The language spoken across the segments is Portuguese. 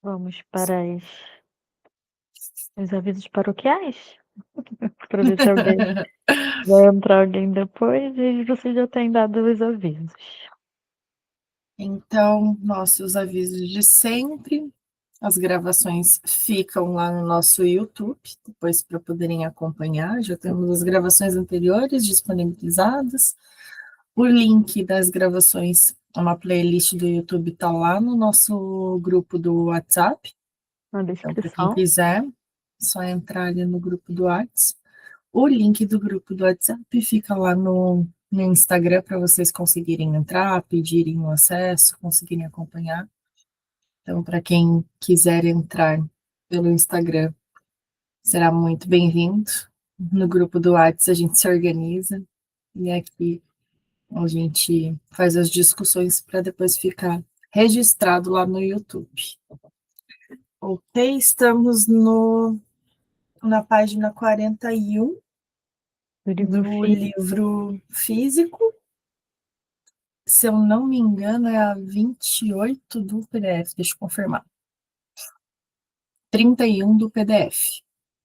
Vamos para os avisos paroquiais? Para ver se alguém vai entrar alguém depois e você já tem dado os avisos. Então, nossos avisos de sempre. As gravações ficam lá no nosso YouTube, depois para poderem acompanhar. Já temos as gravações anteriores disponibilizadas. O link das gravações, uma playlist do YouTube está lá no nosso grupo do WhatsApp. Na Então, para quem descrição. quiser, é só entrar ali no grupo do WhatsApp. O link do grupo do WhatsApp fica lá no Instagram para vocês conseguirem entrar, pedirem o acesso, conseguirem acompanhar. Então, para quem quiser entrar pelo Instagram, será muito bem-vindo. No grupo do WhatsApp a gente se organiza e aqui a gente faz as discussões para depois ficar registrado lá no YouTube. Ok, estamos na página 41 Do livro do físico. livro físico. Se eu não me engano, é a 28 do PDF, deixa eu confirmar. 31 do PDF.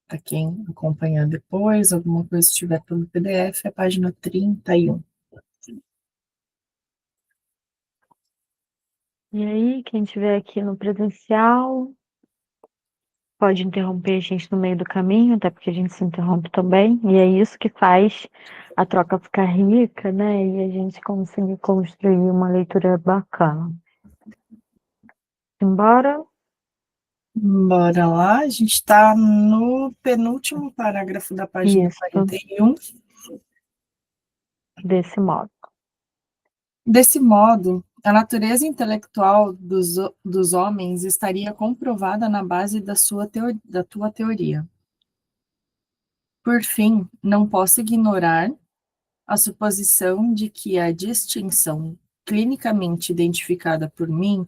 Para quem acompanhar depois, alguma coisa estiver pelo PDF, é a página 31. E aí, quem estiver aqui no presencial, pode interromper a gente no meio do caminho, até porque a gente se interrompe também. E é isso que faz a troca ficar rica, né? E a gente conseguir construir uma leitura bacana. Embora. Bora lá, a gente está no penúltimo parágrafo da página Isso, 41. desse modo. Desse modo, a natureza intelectual dos homens estaria comprovada na base da tua teoria. Por fim, não posso ignorar a suposição de que a distinção clinicamente identificada por mim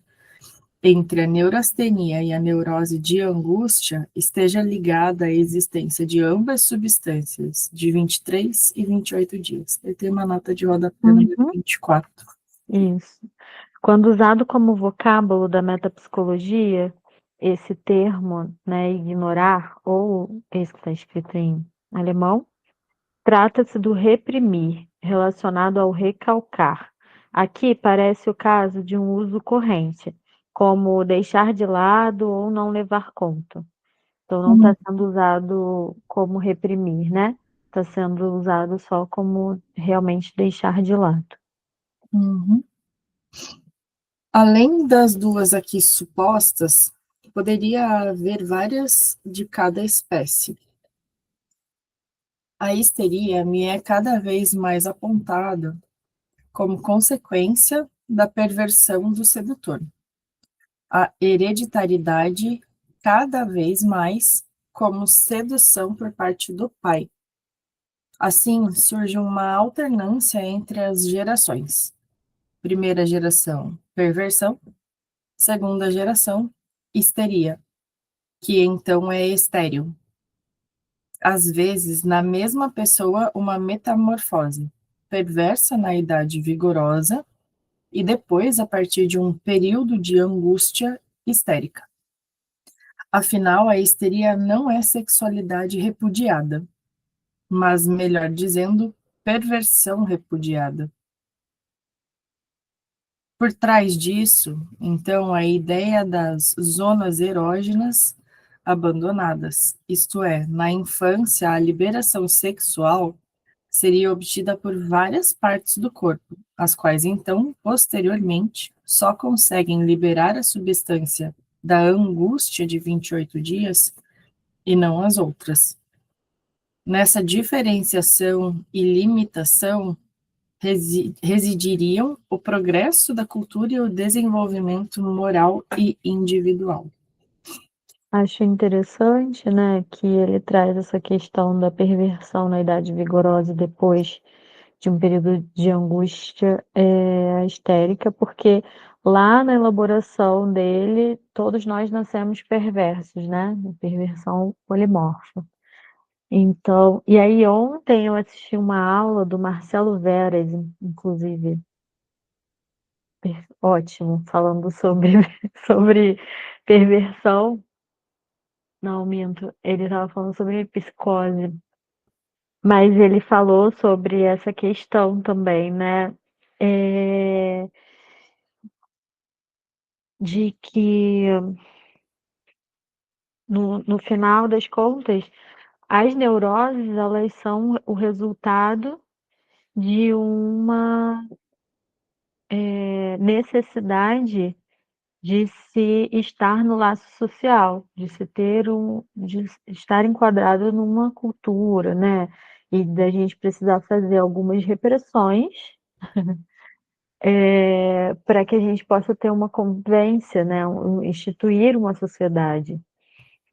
entre a neurastenia e a neurose de angústia esteja ligada à existência de ambas substâncias de 23 e 28 dias. Ele tem uma nota de rodapé número Uhum, 24. isso. Quando usado como vocábulo da metapsicologia, esse termo, né, ignorar, ou esse que está escrito em alemão, trata-se do reprimir, relacionado ao recalcar. Aqui parece o caso de um uso corrente, como deixar de lado ou não levar conta. Então não está sendo usado como reprimir, né? Está sendo usado só como realmente deixar de lado. Uhum. Além das duas aqui supostas, poderia haver várias de cada espécie. A histeria me é cada vez mais apontada como consequência da perversão do sedutor. A hereditariedade cada vez mais como sedução por parte do pai. Assim, surge uma alternância entre as gerações. Primeira geração, perversão. Segunda geração, histeria, que então é estéril. Às vezes, na mesma pessoa, uma metamorfose, perversa na idade vigorosa e depois a partir de um período de angústia histérica. Afinal, a histeria não é sexualidade repudiada, mas, melhor dizendo, perversão repudiada. Por trás disso, então, a ideia das zonas erógenas abandonadas, isto é, na infância, a liberação sexual seria obtida por várias partes do corpo, as quais, então, posteriormente, só conseguem liberar a substância da angústia de 28 dias e não as outras. Nessa diferenciação e limitação residiriam o progresso da cultura e o desenvolvimento moral e individual. Acho interessante, né, que ele traz essa questão da perversão na idade vigorosa depois de um período de angústia histérica, porque lá na elaboração dele, todos nós nascemos perversos, né? Perversão polimorfa. Então, e aí ontem eu assisti uma aula do Marcelo Veras, inclusive, ótimo, falando sobre, sobre perversão. Não, minto. Ele estava falando sobre psicose. Mas ele falou sobre essa questão também, né? É, de que no final das contas, as neuroses, elas são o resultado de uma necessidade de se estar no laço social, de estar enquadrado numa cultura, né? E da gente precisar fazer algumas repressões para que a gente possa ter uma convivência, né? Instituir uma sociedade.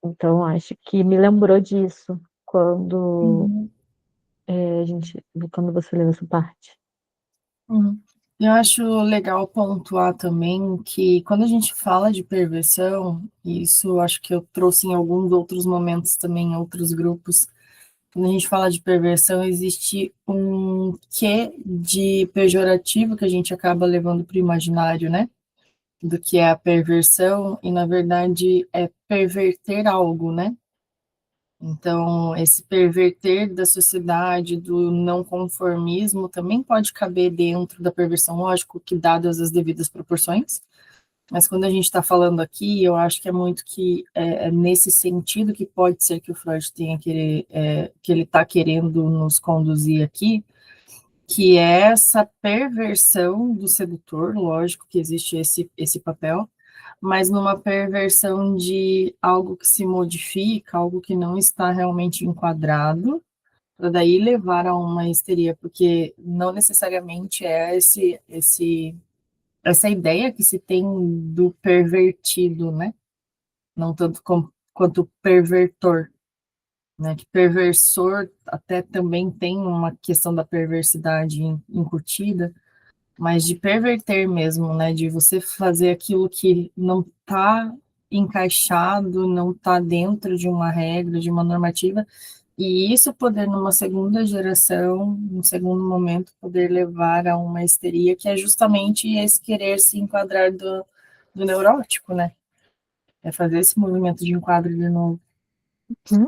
Então, acho que me lembrou disso quando Uhum, quando você leu essa parte. uhum. Eu acho legal pontuar também que quando a gente fala de perversão, e isso eu acho que eu trouxe em alguns outros momentos também, em outros grupos, quando a gente fala de perversão, existe um quê de pejorativo que a gente acaba levando para o imaginário, né? Do que é a perversão, e na verdade é perverter algo, né? Então, esse perverter da sociedade, do não conformismo, também pode caber dentro da perversão, lógico que dadas as devidas proporções, mas quando a gente está falando aqui, eu acho que é muito que é nesse sentido que pode ser que o Freud tenha que ele está querendo nos conduzir aqui, que é essa perversão do sedutor, lógico que existe esse papel, mas numa perversão de algo que se modifica, algo que não está realmente enquadrado, para daí levar a uma histeria, porque não necessariamente é essa ideia que se tem do pervertido, né? Não tanto quanto pervertor, né? Que perversor até também tem uma questão da perversidade incutida, mas de perverter mesmo, né? De você fazer aquilo que não está encaixado, não está dentro de uma regra, de uma normativa, e isso poder, numa segunda geração, num segundo momento, poder levar a uma histeria, que é justamente esse querer se enquadrar do neurótico, né? É fazer esse movimento de enquadro de novo. Hum?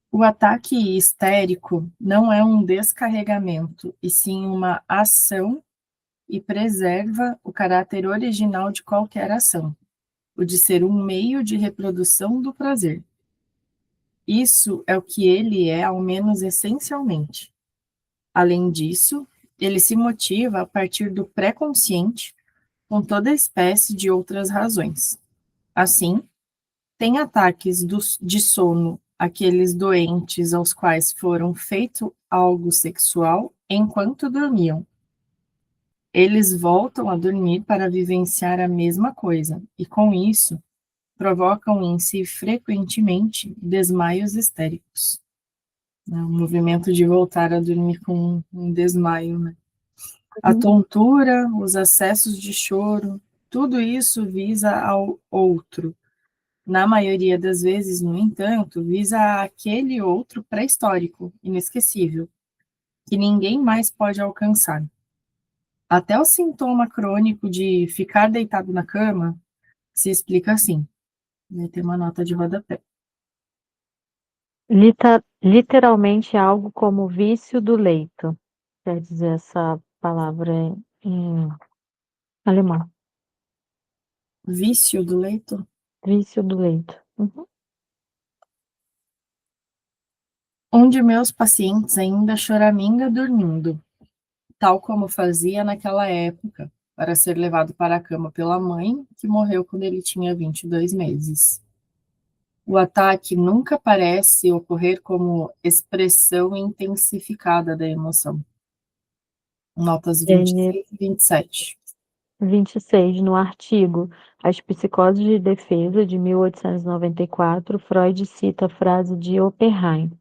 O ataque histérico não é um descarregamento, e sim uma ação e preserva o caráter original de qualquer ação, o de ser um meio de reprodução do prazer. Isso é o que ele é, ao menos essencialmente. Além disso, ele se motiva a partir do pré-consciente, com toda espécie de outras razões. Assim, tem ataques de sono aqueles doentes aos quais foram feito algo sexual enquanto dormiam. Eles voltam a dormir para vivenciar a mesma coisa, e com isso, provocam em si frequentemente desmaios histéricos. O movimento de voltar a dormir com um desmaio, né? A Uhum. tontura, os acessos de choro, tudo isso visa ao outro. Na maioria das vezes, no entanto, visa aquele outro pré-histórico, inesquecível, que ninguém mais pode alcançar. Até o sintoma crônico de ficar deitado na cama se explica assim. Vai ter uma nota de rodapé. Literalmente algo como vício do leito, quer dizer essa palavra em alemão. Vício do leito? Vício do leito. Uhum. Um de meus pacientes ainda choraminga dormindo, tal como fazia naquela época, para ser levado para a cama pela mãe, que morreu quando ele tinha 22 meses. O ataque nunca parece ocorrer como expressão intensificada da emoção. Notas É, 26 e 27. 26, no artigo As Psicoses de Defesa, de 1894, Freud cita a frase de Oppenheim: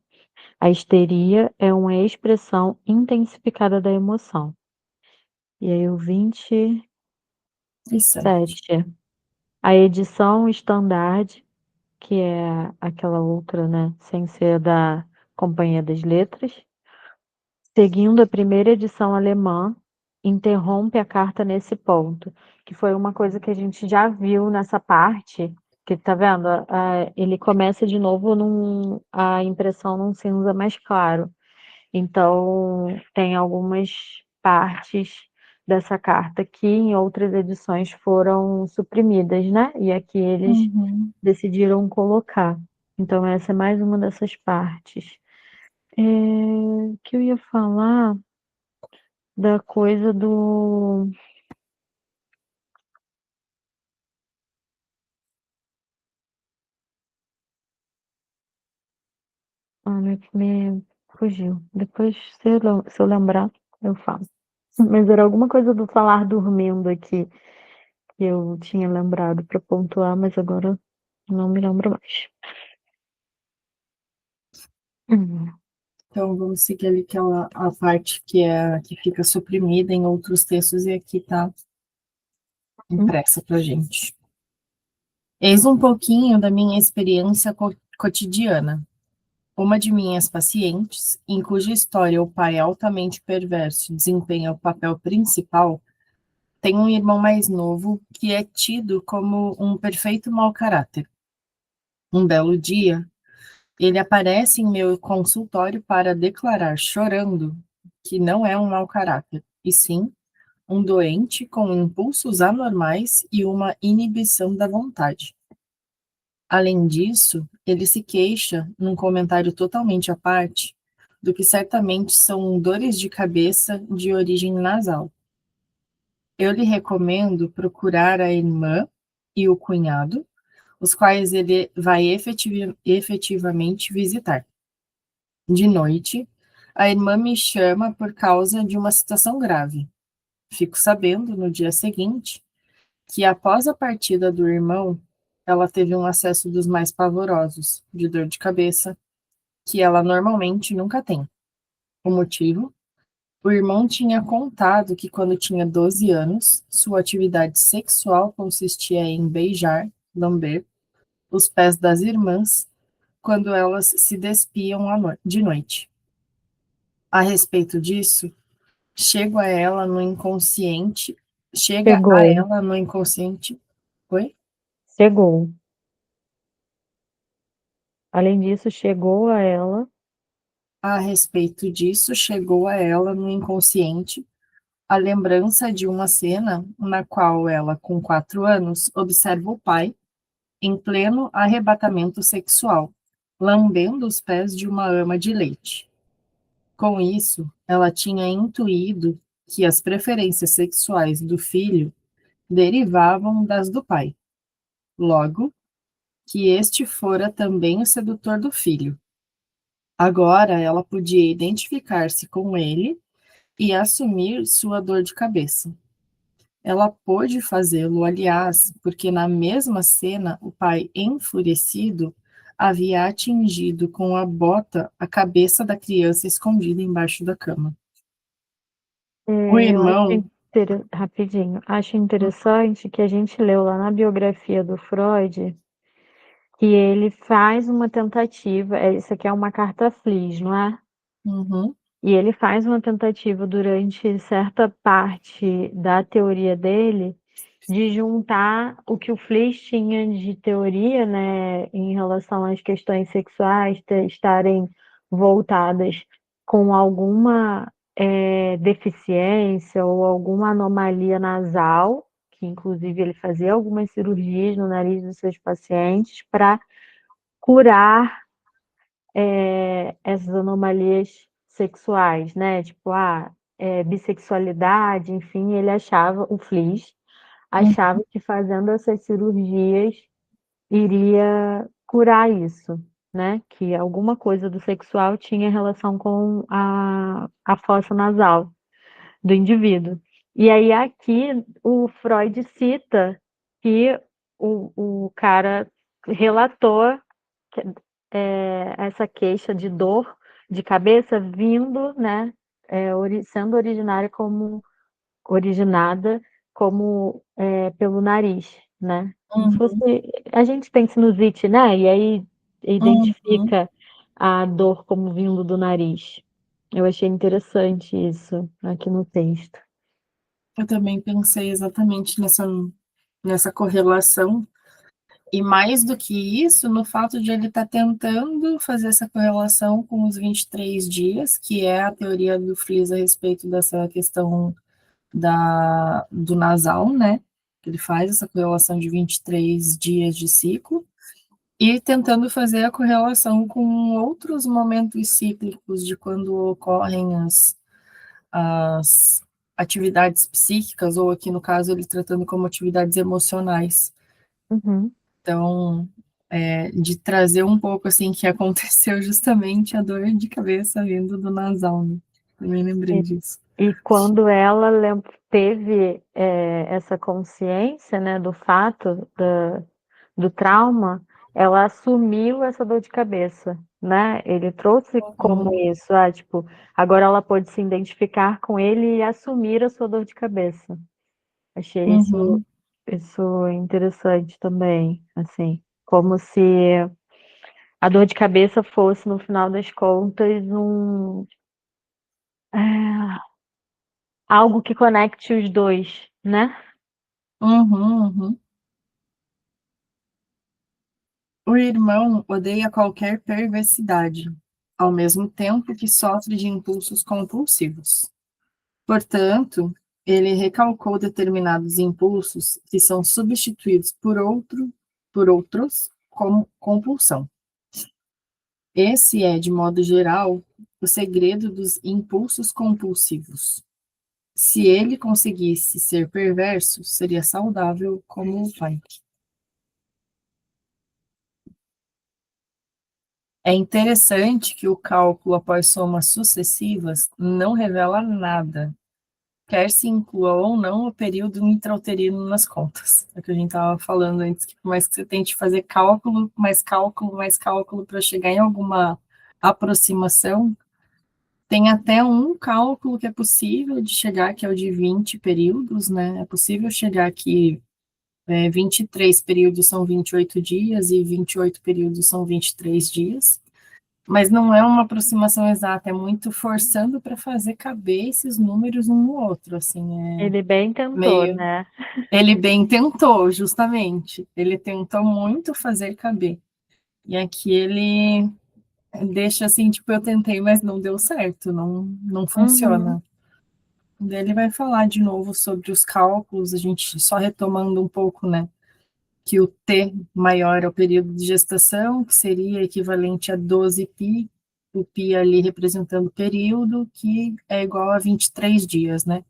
a histeria é uma expressão intensificada da emoção. E aí o 27, E 7. a edição standard, que é aquela outra, né, sem ser da Companhia das Letras, seguindo a primeira edição alemã, interrompe a carta nesse ponto, que foi uma coisa que a gente já viu nessa parte, que tá vendo? Ele começa de novo a impressão num cinza mais claro. Então, tem algumas partes dessa carta que em outras edições foram suprimidas, né? E aqui eles Uhum. decidiram colocar. Então, essa é mais uma dessas partes. Que eu ia falar da coisa do. Ah, me fugiu. Depois, se eu lembrar, eu falo. Mas era alguma coisa do falar dormindo aqui que eu tinha lembrado para pontuar, mas agora não me lembro mais. Uhum. Então, vamos seguir ali aquela a parte que fica suprimida em outros textos e aqui está impressa para gente. Eis um pouquinho da minha experiência cotidiana. Uma de minhas pacientes, em cuja história o pai altamente perverso desempenha o papel principal, tem um irmão mais novo que é tido como um perfeito mau caráter. Um belo dia, ele aparece em meu consultório para declarar, chorando, que não é um mau caráter, e sim um doente com impulsos anormais e uma inibição da vontade. Além disso, ele se queixa, num comentário totalmente à parte, do que certamente são dores de cabeça de origem nasal. Eu lhe recomendo procurar a irmã e o cunhado, os quais ele vai efetivamente visitar. De noite, a irmã me chama por causa de uma situação grave. Fico sabendo, no dia seguinte, que após a partida do irmão, ela teve um acesso dos mais pavorosos, de dor de cabeça, que ela normalmente nunca tem. O motivo? O irmão tinha contado que quando tinha 12 anos, sua atividade sexual consistia em beijar, lamber, os pés das irmãs quando elas se despiam de noite. A respeito disso, chega a Chegou, ela no inconsciente. Oi? chegou. Além disso, chegou a ela. A respeito disso, chegou a ela no inconsciente a lembrança de uma cena na qual ela, com 4 anos, observa o pai em pleno arrebatamento sexual, lambendo os pés de uma ama de leite. Com isso, ela tinha intuído que as preferências sexuais do filho derivavam das do pai. Logo, que este fora também o sedutor do filho. Agora ela podia identificar-se com ele e assumir sua dor de cabeça. Ela pôde fazê-lo, aliás, porque na mesma cena o pai, enfurecido, havia atingido com a bota a cabeça da criança escondida embaixo da cama. O Eu acho irmão, rapidinho, acho interessante que a gente leu lá na biografia do Freud que ele faz uma tentativa, isso aqui é uma carta feliz, não é? uhum, E ele faz uma tentativa durante certa parte da teoria dele de juntar o que o Fliss tinha de teoria, né, em relação às questões sexuais estarem voltadas com alguma deficiência ou alguma anomalia nasal, que inclusive ele fazia algumas cirurgias no nariz dos seus pacientes para curar essas anomalias sexuais, né? Tipo, bissexualidade, enfim, ele achava, o Fliss, uhum, achava que fazendo essas cirurgias iria curar isso, né? Que alguma coisa do sexual tinha relação com a fossa nasal do indivíduo. E aí aqui o Freud cita que o cara relatou essa queixa de dor de cabeça vindo, né, sendo originada como pelo nariz, né? Como se fosse, uhum, a gente tem sinusite, né? E aí uhum. identifica a dor como vindo do nariz. Eu achei interessante isso aqui no texto. Eu também pensei exatamente nessa correlação, e mais do que isso, no fato de ele estar tentando fazer essa correlação com os 23 dias, que é a teoria do Fries a respeito dessa questão do nasal, né? Ele faz essa correlação de 23 dias de ciclo, e tentando fazer a correlação com outros momentos cíclicos de quando ocorrem as atividades psíquicas, ou aqui no caso ele tratando como atividades emocionais. Uhum. Então, de trazer um pouco assim que aconteceu justamente a dor de cabeça vindo do nasal, né? Também lembrei disso. E quando ela teve essa consciência, né, do fato do trauma, ela assumiu essa dor de cabeça, né? Ele trouxe como Uhum. isso, tipo, agora ela pôde se identificar com ele e assumir a sua dor de cabeça. Achei Uhum. isso interessante também, assim, como se a dor de cabeça fosse, no final das contas, é, algo que conecte os dois, né? Uhum. Uhum. O irmão odeia qualquer perversidade, ao mesmo tempo que sofre de impulsos compulsivos. Portanto, ele recalcou determinados impulsos que são substituídos por outros como compulsão. Esse é, de modo geral, o segredo dos impulsos compulsivos. Se ele conseguisse ser perverso, seria saudável como o pai. É interessante que o cálculo após somas sucessivas não revela nada, quer se inclua ou não o período intrauterino nas contas. É o que a gente estava falando antes, que por mais que você tente fazer cálculo, mais cálculo para chegar em alguma aproximação, tem até um cálculo que é possível de chegar, que é o de 20 períodos, né? É possível chegar que 23 períodos são 28 dias e 28 períodos são 23 dias, mas não é uma aproximação exata, é muito forçando para fazer caber esses números um no outro, assim, é Ele bem tentou, meio... né? Ele bem tentou, justamente, ele tentou muito fazer caber, e aqui ele deixa assim, tipo, eu tentei, mas não deu certo, não Uhum, funciona. Daí ele vai falar de novo sobre os cálculos, a gente só retomando um pouco, né, que o T maior é o período de gestação, que seria equivalente a 12 pi, o pi ali representando o período, que é igual a 23 dias, né?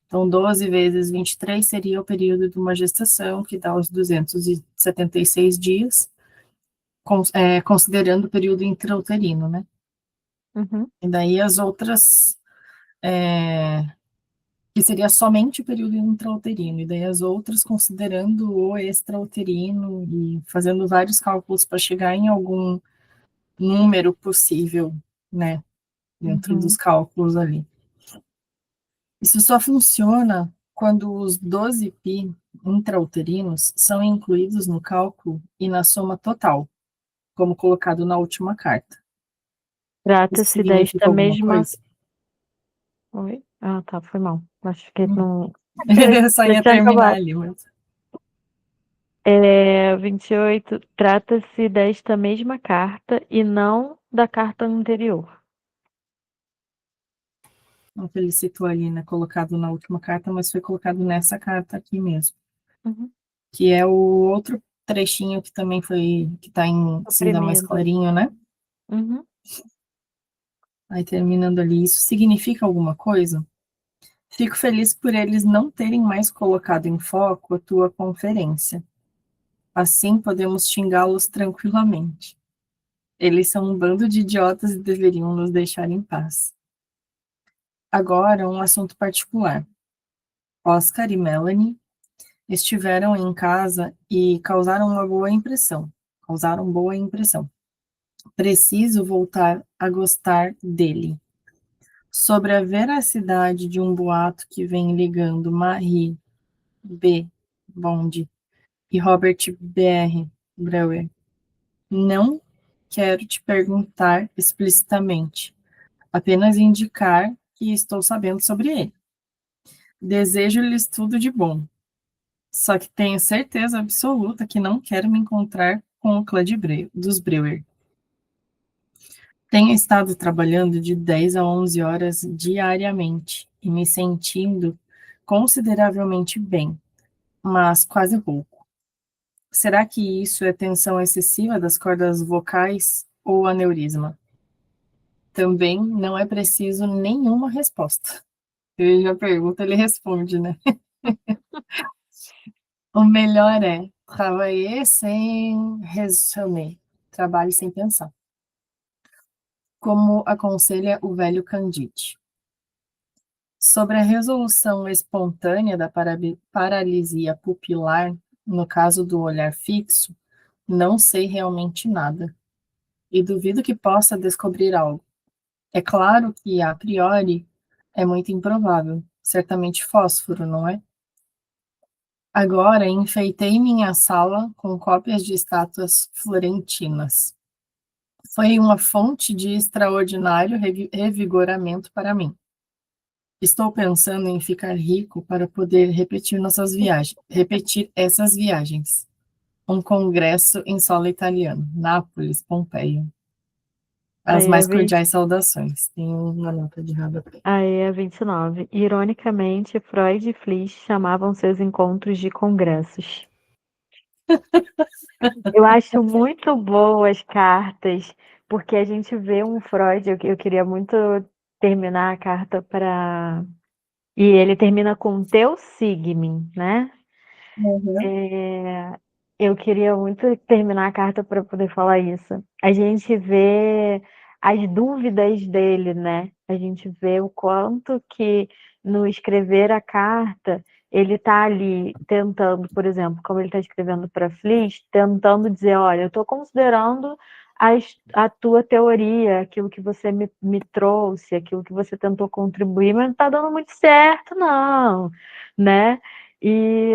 Então, 12 vezes 23 seria o período de uma gestação, que dá os 276 dias, considerando o período intrauterino, né? uhum, E daí as outras, que seria somente o período intrauterino, e daí as outras considerando o extrauterino e fazendo vários cálculos para chegar em algum número possível, né, dentro dos uhum. cálculos ali. Isso só funciona quando os 12 pi intrauterinos são incluídos no cálculo e na soma total, como colocado na última carta. Isso Trata-se significa desta alguma mesma. coisa? Oi? Ah, tá, foi mal. Acho que não. Só Já ia tinha terminar acabado. ali, mas 28. Trata-se desta mesma carta e não da carta anterior. não que ele citou ali, né, colocado na última carta, mas foi colocado nessa carta aqui mesmo, Uhum. que é o outro trechinho que também foi, que está em cinza mais Oprimido. clarinho, né? Uhum. Aí terminando ali, isso significa alguma coisa? Fico feliz por eles não terem mais colocado em foco a tua conferência. Assim podemos xingá-los tranquilamente. Eles são um bando de idiotas e deveriam nos deixar em paz. Agora, um assunto particular. Oscar e Melanie estiveram em casa e causaram uma boa impressão. Causaram boa impressão. Preciso voltar a gostar dele. Sobre a veracidade de um boato que vem ligando Marie B. Bond e Robert B.R. Brewer. Não quero te perguntar explicitamente, apenas indicar que estou sabendo sobre ele. Desejo-lhes tudo de bom. Só que tenho certeza absoluta que não quero me encontrar com o clã dos Brewer. Tenho estado trabalhando de 10 a 11 horas diariamente e me sentindo consideravelmente bem, mas quase rouco. Será que isso é tensão excessiva das cordas vocais ou aneurisma? Também não é preciso nenhuma resposta. Veja a pergunta, ele responde, né? O melhor é travailler sem raisonner, trabalhe sem pensar, como aconselha o velho Candide. Sobre a resolução espontânea da paralisia pupilar, no caso do olhar fixo, não sei realmente nada, e duvido que possa descobrir algo. É claro que, a priori, é muito improvável. Certamente fósforo, não é? Agora enfeitei minha sala com cópias de estátuas florentinas. Foi uma fonte de extraordinário revigoramento para mim. Estou pensando em ficar rico para poder repetir essas viagens. Um congresso em solo italiano, Nápoles, Pompeia. As Aí é mais 20, cordiais saudações. Tem uma nota de rodapé. aí é 29. Ironicamente, Freud e Fliess chamavam seus encontros de congressos. Eu acho muito boas as cartas, porque a gente vê um Freud. Eu queria muito terminar a carta para. E ele termina com teu sigme, né? Uhum. É, eu queria muito terminar a carta para poder falar isso. A gente vê as dúvidas dele, né? A gente vê o quanto que no escrever a carta ele está ali tentando, por exemplo, como ele está escrevendo para Fliss, tentando dizer, olha, eu estou considerando a tua teoria, aquilo que você me trouxe, aquilo que você tentou contribuir, mas não está dando muito certo, não, né? E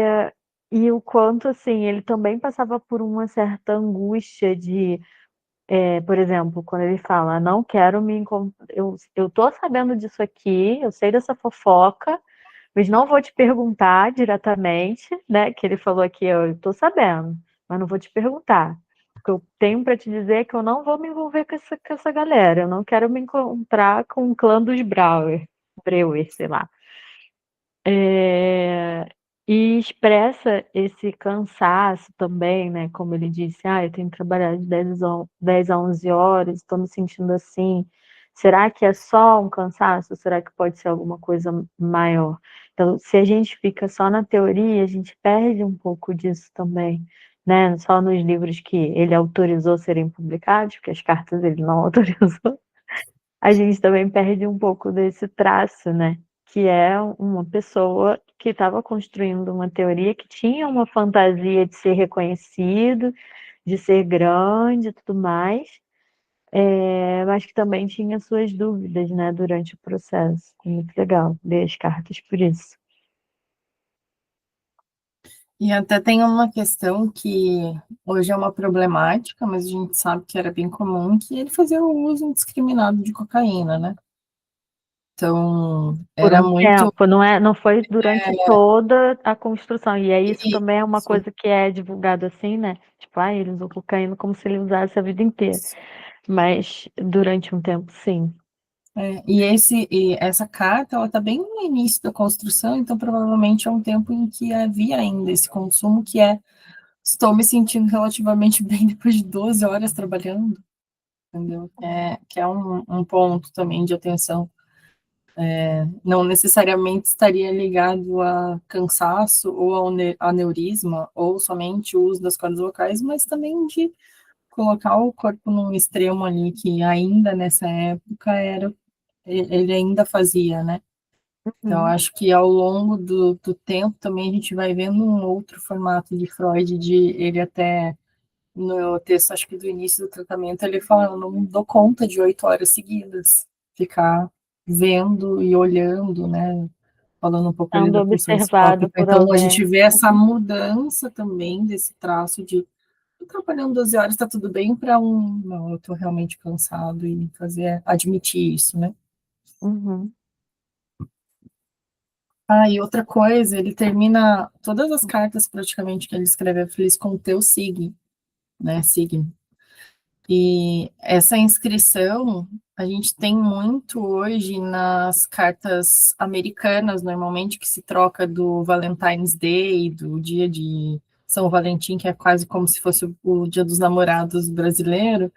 e o quanto, assim, ele também passava por uma certa angústia de, por exemplo, quando ele fala, não quero me encontrar, eu tô sabendo disso aqui, eu sei dessa fofoca, mas não vou te perguntar diretamente, né? Que ele falou aqui, eu tô sabendo, mas não vou te perguntar. O que eu tenho para te dizer é que eu não vou me envolver com essa galera, eu não quero me encontrar com o clã dos Breuer, sei lá. É, e expressa esse cansaço também, né? Como ele disse, eu tenho que trabalhar de 10 a 11 horas, estou me sentindo assim. Será que é só um cansaço? Será que pode ser alguma coisa maior? Então, se a gente fica só na teoria, a gente perde um pouco disso também, né? Só nos livros que ele autorizou serem publicados, porque as cartas ele não autorizou, a gente também perde um pouco desse traço, né? Que é uma pessoa que estava construindo uma teoria que tinha uma fantasia de ser reconhecido, de ser grande e tudo mais, mas que também tinha suas dúvidas, né, durante o processo. É muito legal ler as cartas por isso. E até tem uma questão que hoje é uma problemática, mas a gente sabe que era bem comum, que ele fazia o uso indiscriminado de cocaína, né? Então, Por era um muito tempo, não foi durante toda a construção. E é isso também é uma isso. coisa que é divulgado assim, né? Tipo, ele usou cocaína como se ele usasse a vida inteira. Mas durante um tempo, sim. E essa carta, ela está bem no início da construção, então provavelmente é um tempo em que havia ainda esse consumo que estou me sentindo relativamente bem depois de 12 horas trabalhando, entendeu? Que é um ponto também de atenção. Não necessariamente estaria ligado a cansaço ou ao aneurisma, ou somente o uso das cordas vocais, mas também de colocar o corpo num extremo ali que ainda nessa época ele ainda fazia, né? Então, Uhum. acho que ao longo do tempo também a gente vai vendo um outro formato de Freud, de ele até no texto, acho que do início do tratamento, ele fala, eu não dou conta de 8 horas seguidas, ficar vendo e olhando, né? Falando um pouco ali Sendo da pulsão observado espópica. por Então, a gente alguém. vê essa mudança também desse traço de tô trabalhando 12 horas, está tudo bem, para não, eu estou realmente cansado e admitir isso, né? Uhum. Ah, e outra coisa, ele termina todas as cartas praticamente que ele escreve a Feliz com o teu signo, né? Signo. E essa inscrição a gente tem muito hoje nas cartas americanas, normalmente, que se troca do Valentine's Day, do dia de São Valentim, que é quase como se fosse o Dia dos Namorados brasileiro,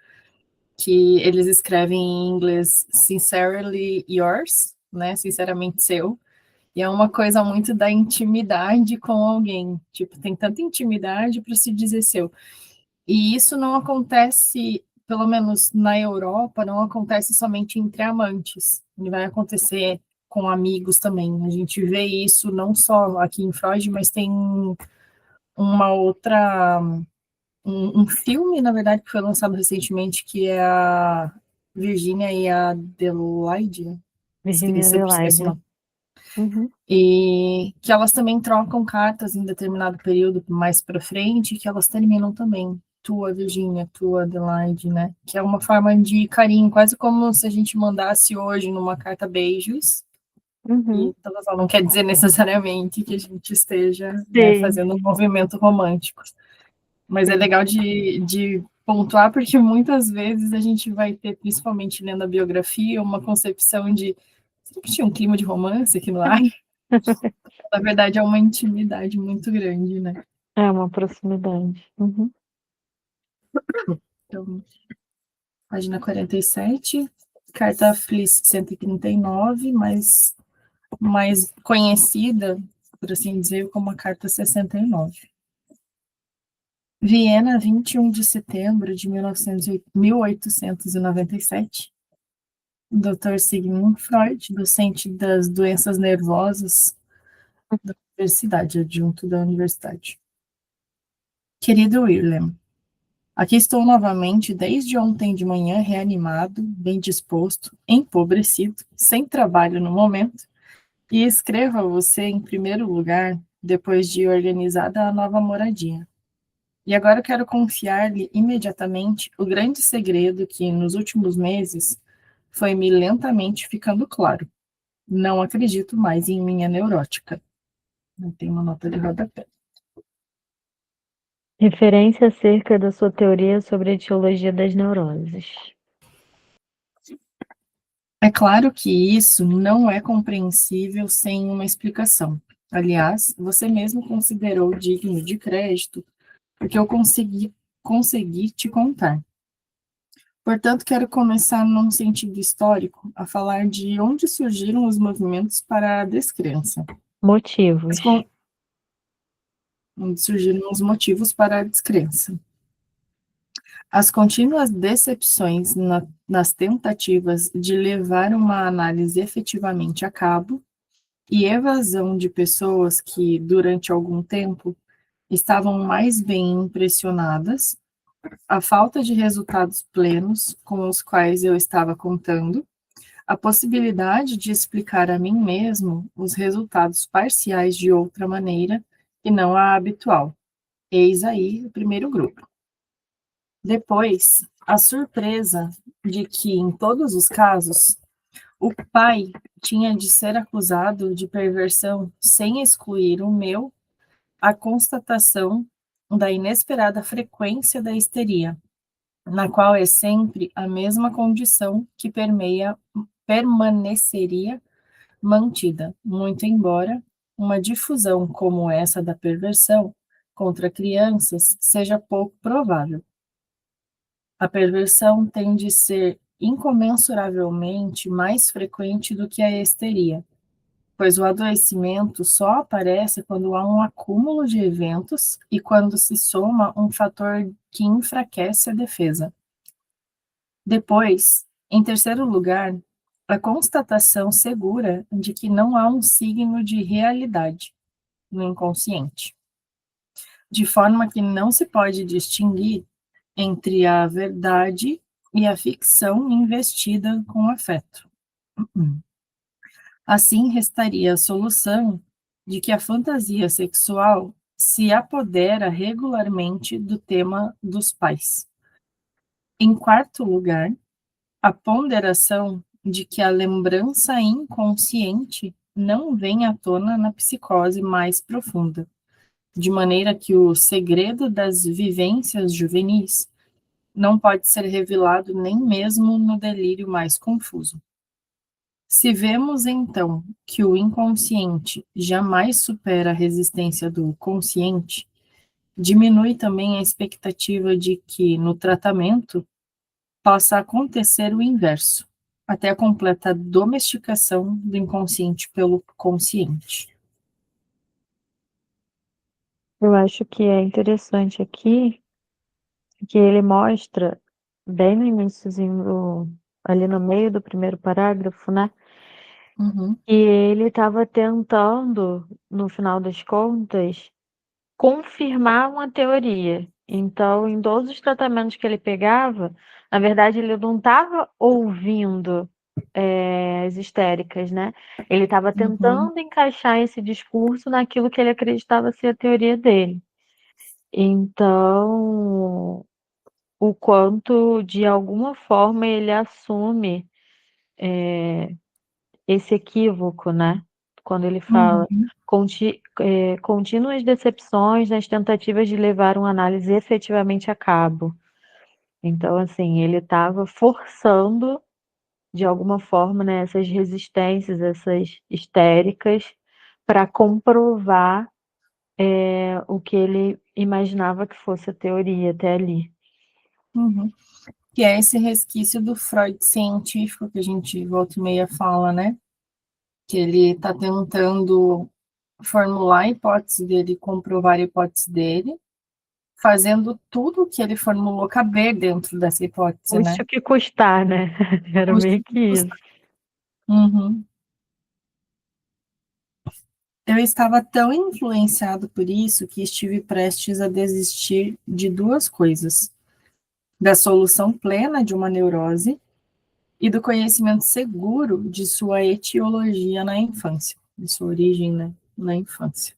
que eles escrevem em inglês Sincerely Yours, né? Sinceramente seu. E é uma coisa muito da intimidade com alguém. Tipo, tem tanta intimidade para se dizer seu. E isso não acontece, pelo menos na Europa, não acontece somente entre amantes. E vai acontecer com amigos também. A gente vê isso não só aqui em Freud, mas tem uma outra um filme, na verdade, que foi lançado recentemente, que é a Virginia e a Adelaide, Virginia sempre esqueço o Adelaide. nome. Uhum, E que elas também trocam cartas em determinado período mais para frente, que elas terminam também. Tua Virgínia, tua Adelaide, né? Que é uma forma de carinho, quase como se a gente mandasse hoje numa carta beijos. uhum. E então, não quer dizer necessariamente que a gente esteja, né, Sim, fazendo um movimento romântico. Mas é sim. legal de pontuar, porque muitas vezes a gente vai ter, principalmente lendo a biografia, uma concepção de será que tinha um clima de romance aqui no ar? Na verdade, é uma intimidade muito grande, né? É uma proximidade. Uhum. Então, página 47, carta Fliss 139, mais conhecida, por assim dizer, como a carta 69. Viena, 21 de setembro de 1897. Dr. Sigmund Freud, docente das doenças nervosas da universidade, adjunto da universidade. Querido William, aqui estou novamente desde ontem de manhã, reanimado, bem disposto, empobrecido, sem trabalho no momento, e escrevo a você em primeiro lugar, depois de organizada a nova moradia. E agora quero confiar-lhe imediatamente o grande segredo que, nos últimos meses, foi me lentamente ficando claro. Não acredito mais em minha neurótica. Tem uma nota de rodapé. Referência acerca da sua teoria sobre a etiologia das neuroses. É claro que isso não é compreensível sem uma explicação. Aliás, você mesmo considerou digno de crédito, porque eu consegui te contar. Portanto, quero começar num sentido histórico a falar de onde surgiram os movimentos para a descrença. Motivos. Onde surgiram os motivos para a descrença. As contínuas decepções nas tentativas de levar uma análise efetivamente a cabo e evasão de pessoas que, durante algum tempo, estavam mais bem impressionadas, a falta de resultados plenos com os quais eu estava contando, a possibilidade de explicar a mim mesmo os resultados parciais de outra maneira que não a habitual. Eis aí o primeiro grupo. Depois, a surpresa de que, em todos os casos, o pai tinha de ser acusado de perversão sem excluir o meu, a constatação da inesperada frequência da histeria, na qual é sempre a mesma condição que permaneceria mantida, muito embora uma difusão como essa da perversão contra crianças seja pouco provável. A perversão tem de ser incomensuravelmente mais frequente do que a histeria, pois o adoecimento só aparece quando há um acúmulo de eventos e quando se soma um fator que enfraquece a defesa. Depois, em terceiro lugar, a constatação segura de que não há um signo de realidade no inconsciente, de forma que não se pode distinguir entre a verdade e a ficção investida com afeto. Assim, restaria a solução de que a fantasia sexual se apodera regularmente do tema dos pais. Em quarto lugar, a ponderação de que a lembrança inconsciente não vem à tona na psicose mais profunda, de maneira que o segredo das vivências juvenis não pode ser revelado nem mesmo no delírio mais confuso. Se vemos, então, que o inconsciente jamais supera a resistência do consciente, diminui também a expectativa de que, no tratamento, possa acontecer o inverso, até a completa domesticação do inconsciente pelo consciente. Eu acho que é interessante aqui que ele mostra, bem no iniciozinho, ali no meio do primeiro parágrafo, né? Uhum, E ele estava tentando, no final das contas, confirmar uma teoria. Então, em todos os tratamentos que ele pegava, na verdade, ele não estava ouvindo as histéricas, né? Ele estava uhum, tentando encaixar esse discurso naquilo que ele acreditava ser a teoria dele. Então, o quanto, de alguma forma, ele assume esse equívoco, né? Quando ele fala uhum, contínuas decepções nas tentativas de levar uma análise efetivamente a cabo. Então, assim, ele estava forçando, de alguma forma, né, essas resistências, essas histéricas, para comprovar o que ele imaginava que fosse a teoria até ali. uhum. Que é esse resquício do Freud científico que a gente volta e meia fala, né? Que ele está tentando formular a hipótese dele, comprovar a hipótese dele, fazendo tudo o que ele formulou caber dentro dessa hipótese, Custe né? o que custar, né? Era meio que isso. Uhum. Eu estava tão influenciado por isso que estive prestes a desistir de duas coisas: da solução plena de uma neurose e do conhecimento seguro de sua etiologia na infância, de sua origem, né, na infância.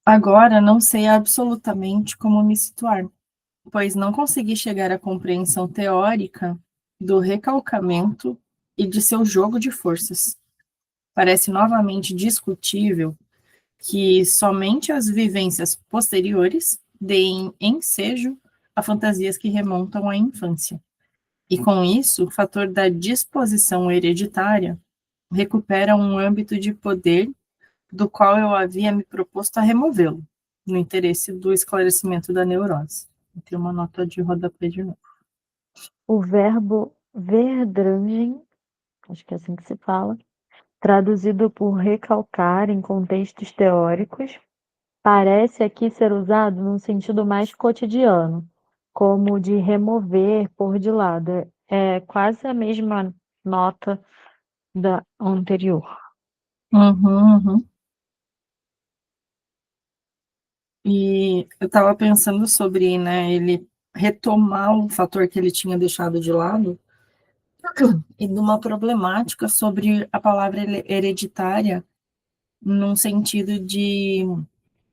Agora não sei absolutamente como me situar, pois não consegui chegar à compreensão teórica do recalcamento e de seu jogo de forças. Parece novamente discutível que somente as vivências posteriores deem ensejo a fantasias que remontam à infância. E com isso, o fator da disposição hereditária recupera um âmbito de poder do qual eu havia me proposto a removê-lo, no interesse do esclarecimento da neurose. Tem uma nota de rodapé de novo. O verbo verdrangen, acho que é assim que se fala, traduzido por recalcar em contextos teóricos, parece aqui ser usado num sentido mais cotidiano, como de remover, pôr de lado. É quase a mesma nota da anterior. Uhum, uhum. E eu estava pensando sobre, né, ele retomar um fator que ele tinha deixado de lado, e numa problemática sobre a palavra hereditária, num sentido de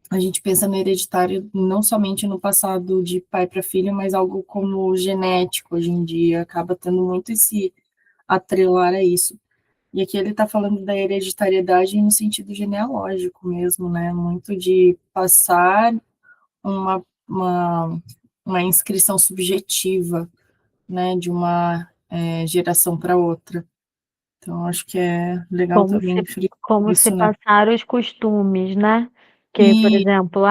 a gente pensa no hereditário não somente no passado de pai para filho, mas algo como genético hoje em dia, acaba tendo muito esse atrelar a isso. E aqui ele está falando da hereditariedade no sentido genealógico mesmo, né? Muito de passar uma, uma, uma inscrição subjetiva, né? De uma geração para outra. Então, acho que é legal Como também se, frisar como se isso, né? passaram os costumes, né? Que, por E, exemplo,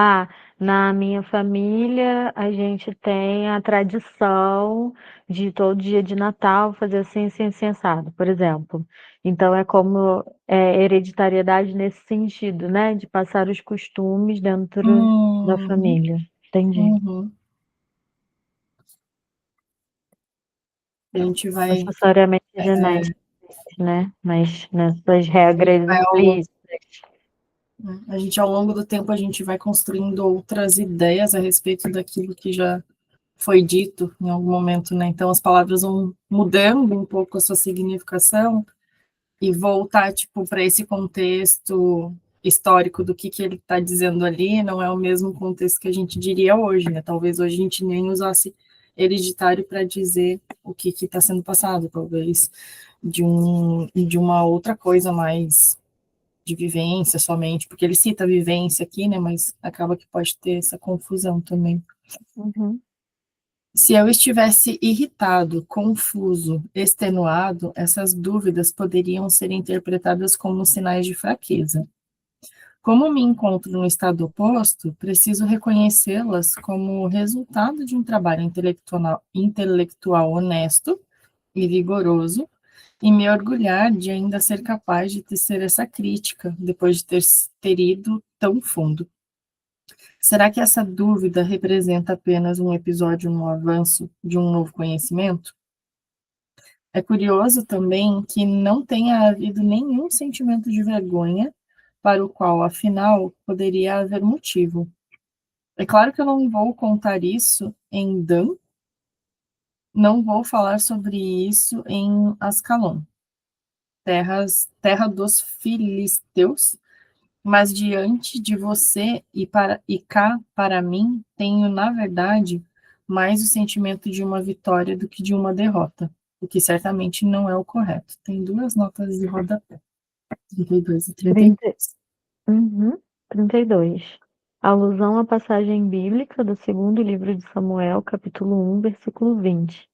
na minha família a gente tem a tradição de todo dia de Natal fazer assim, assim, assim, assado, por exemplo. Então é como hereditariedade nesse sentido, né? De passar os costumes dentro da uhum, família. Entendi. uhum. A gente Não vai, necessariamente genéticos, né? Mas nessas regras vai ao longo, implícitas. a gente ao longo do tempo a gente vai construindo outras ideias a respeito daquilo que já foi dito em algum momento, né? Então as palavras vão mudando um pouco a sua significação e voltar tipo para esse contexto histórico do que ele está dizendo ali não é o mesmo contexto que a gente diria hoje, né? Talvez hoje a gente nem usasse hereditário para dizer o que está sendo passado, talvez. de uma outra coisa mais de vivência somente, porque ele cita vivência aqui, né, mas acaba que pode ter essa confusão também. Uhum. Se eu estivesse irritado, confuso, extenuado, essas dúvidas poderiam ser interpretadas como sinais de fraqueza. Como me encontro no estado oposto, preciso reconhecê-las como resultado de um trabalho intelectual honesto e vigoroso, e me orgulhar de ainda ser capaz de tecer essa crítica, depois de ter ido tão fundo. Será que essa dúvida representa apenas um episódio no avanço de um novo conhecimento? É curioso também que não tenha havido nenhum sentimento de vergonha para o qual, afinal, poderia haver motivo. É claro que eu não vou contar isso em Dan, não vou falar sobre isso em Ascalon, terra dos filisteus, mas diante de você e cá para mim, tenho, na verdade, mais o sentimento de uma vitória do que de uma derrota, o que certamente não é o correto. Tem duas notas de rodapé, 32 e 30, 33. uhum, 32. Alusão à passagem bíblica do segundo livro de Samuel, capítulo 1, versículo 20.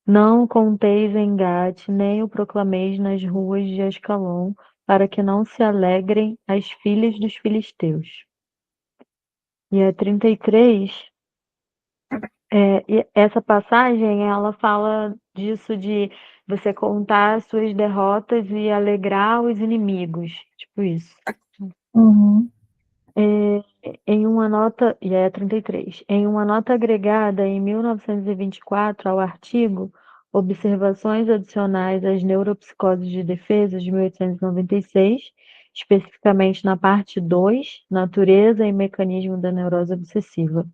Não o conteis em Gate, nem o proclameis nas ruas de Ascalon, para que não se alegrem as filhas dos filisteus. E a 33, e essa passagem, ela fala disso de você contar as suas derrotas e alegrar os inimigos, tipo isso. Uhum. Em uma nota, e é 33, em uma nota agregada em 1924 ao artigo Observações adicionais às neuropsicoses de defesa de 1896, especificamente na parte 2, Natureza e mecanismo da neurose obsessiva,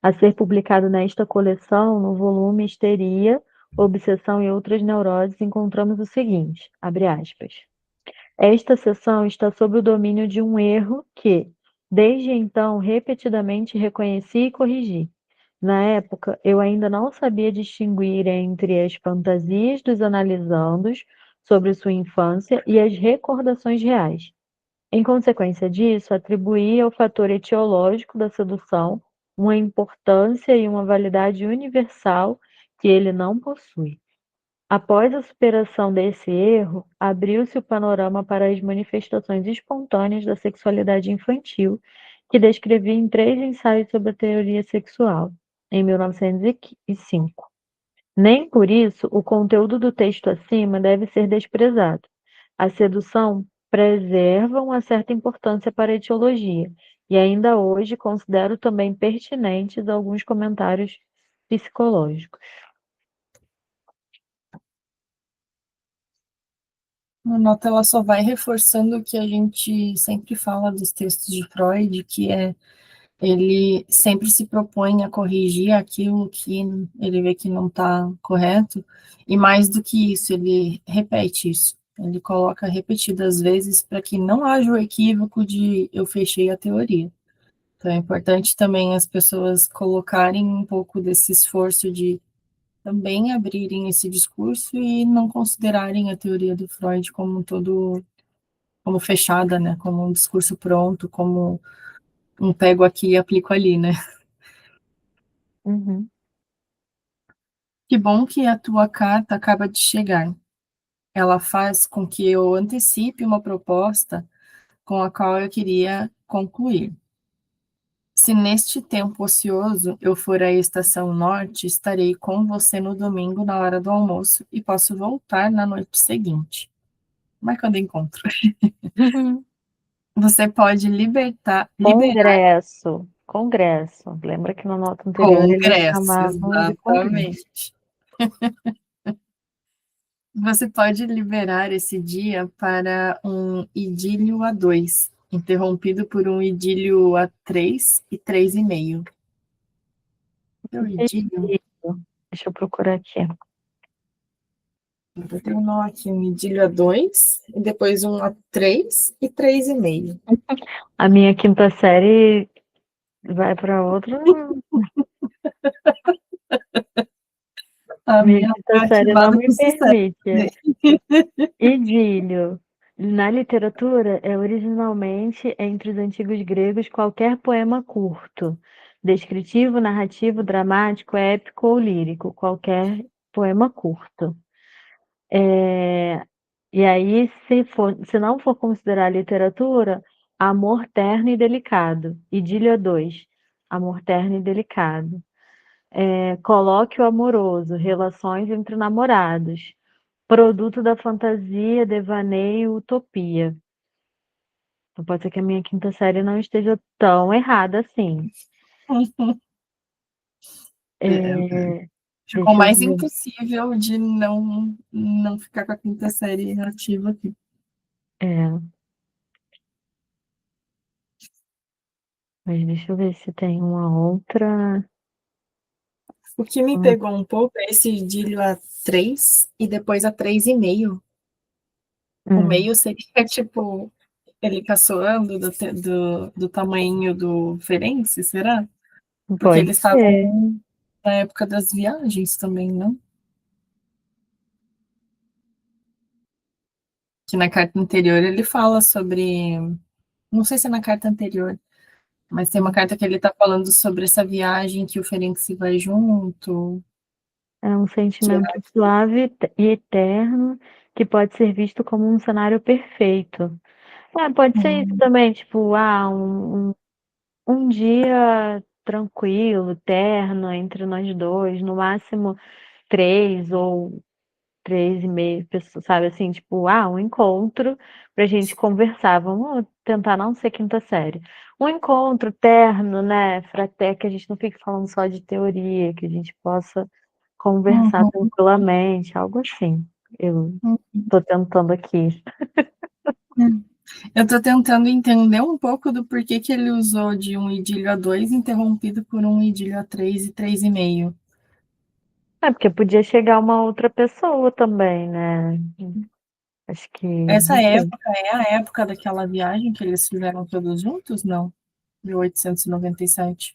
a ser publicado nesta coleção, no volume Histeria, Obsessão e Outras Neuroses, encontramos o seguinte, abre aspas. Esta seção está sob o domínio de um erro que, desde então, repetidamente reconheci e corrigi. Na época, eu ainda não sabia distinguir entre as fantasias dos analisandos sobre sua infância e as recordações reais. Em consequência disso, atribuí ao fator etiológico da sedução uma importância e uma validade universal que ele não possui. Após a superação desse erro, abriu-se o panorama para as manifestações espontâneas da sexualidade infantil, que descrevi em 3 ensaios sobre a teoria sexual, em 1905. Nem por isso o conteúdo do texto acima deve ser desprezado. A sedução preserva uma certa importância para a etiologia, e ainda hoje considero também pertinentes alguns comentários psicológicos. A nota ela só vai reforçando o que a gente sempre fala dos textos de Freud, que é ele sempre se propõe a corrigir aquilo que ele vê que não está correto, e mais do que isso, ele repete isso. Ele coloca repetidas vezes para que não haja o equívoco de eu fechei a teoria. Então é importante também as pessoas colocarem um pouco desse esforço de também abrirem esse discurso e não considerarem a teoria do Freud como todo, como fechada, né? Como um discurso pronto, como um pego aqui e aplico ali, né? Uhum. Que bom que a tua carta acaba de chegar. Ela faz com que eu antecipe uma proposta com a qual eu queria concluir. Se neste tempo ocioso eu for à Estação Norte, estarei com você no domingo na hora do almoço e posso voltar na noite seguinte. Marcando encontro. Você pode liberar Congresso, congresso. Lembra que na nota anterior eles congresso, chamavam de congresso. exatamente. Você pode liberar esse dia para um idílio a 2, interrompido por um idílio a 3 e 3,5. O idílio? Isso. Deixa eu procurar aqui. Eu tenho aqui um idílio a 2, e depois um a 3 e 3,5. A minha quinta série vai para outro. A Minha minha quinta foi série não ativada me com sucesso. permite. Idílio. Na literatura, é originalmente, entre os antigos gregos, qualquer poema curto, descritivo, narrativo, dramático, épico ou lírico, qualquer poema curto. E aí, se não for considerar literatura, amor terno e delicado. Idílio 2, amor terno e delicado. Colóquio amoroso, relações entre namorados. Produto da fantasia, devaneio, utopia. Então pode ser que a minha quinta série não esteja tão errada assim. É, Ficou deixa eu mais ver. impossível de não ficar com a quinta série ativa aqui. É, mas deixa eu ver se tem uma outra. O que me pegou um pouco é esse idílio a 3 e depois a 3,5. O Hum, meio seria, tipo, ele caçoando do tamanho do Ferenc, será? Porque pode eles ser. estavam na época das viagens também, não? Que na carta anterior ele fala sobre. Não sei se é na carta anterior, mas tem uma carta que ele tá falando sobre essa viagem que o Ferenc vai junto. É um sentimento Será suave e eterno que pode ser visto como um cenário perfeito. Pode ser isso que. também, tipo, um dia tranquilo, terno, entre nós dois, no máximo 3 ou 3,5 pessoas, sabe assim, tipo, um encontro pra gente conversar. Vamos tentar não ser quinta série. Um encontro terno, né? Até que a gente não fique falando só de teoria, que a gente possa conversar Uhum, tranquilamente, algo assim. Eu tô tentando aqui. uhum. Eu tô tentando entender um pouco do porquê que ele usou de um idílio a 2 interrompido por um idílio a 3 e 3,5. É, porque podia chegar uma outra pessoa também, né? Acho que, Essa não sei. época é a época daquela viagem que eles fizeram todos juntos? Não, 1897.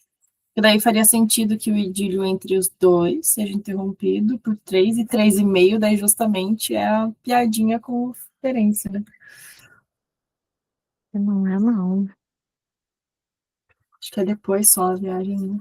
E daí faria sentido que o idílio entre os dois seja interrompido por 3 e 3,5, daí justamente é a piadinha com referência, né? Não é não. Acho que é depois só a viagem, né?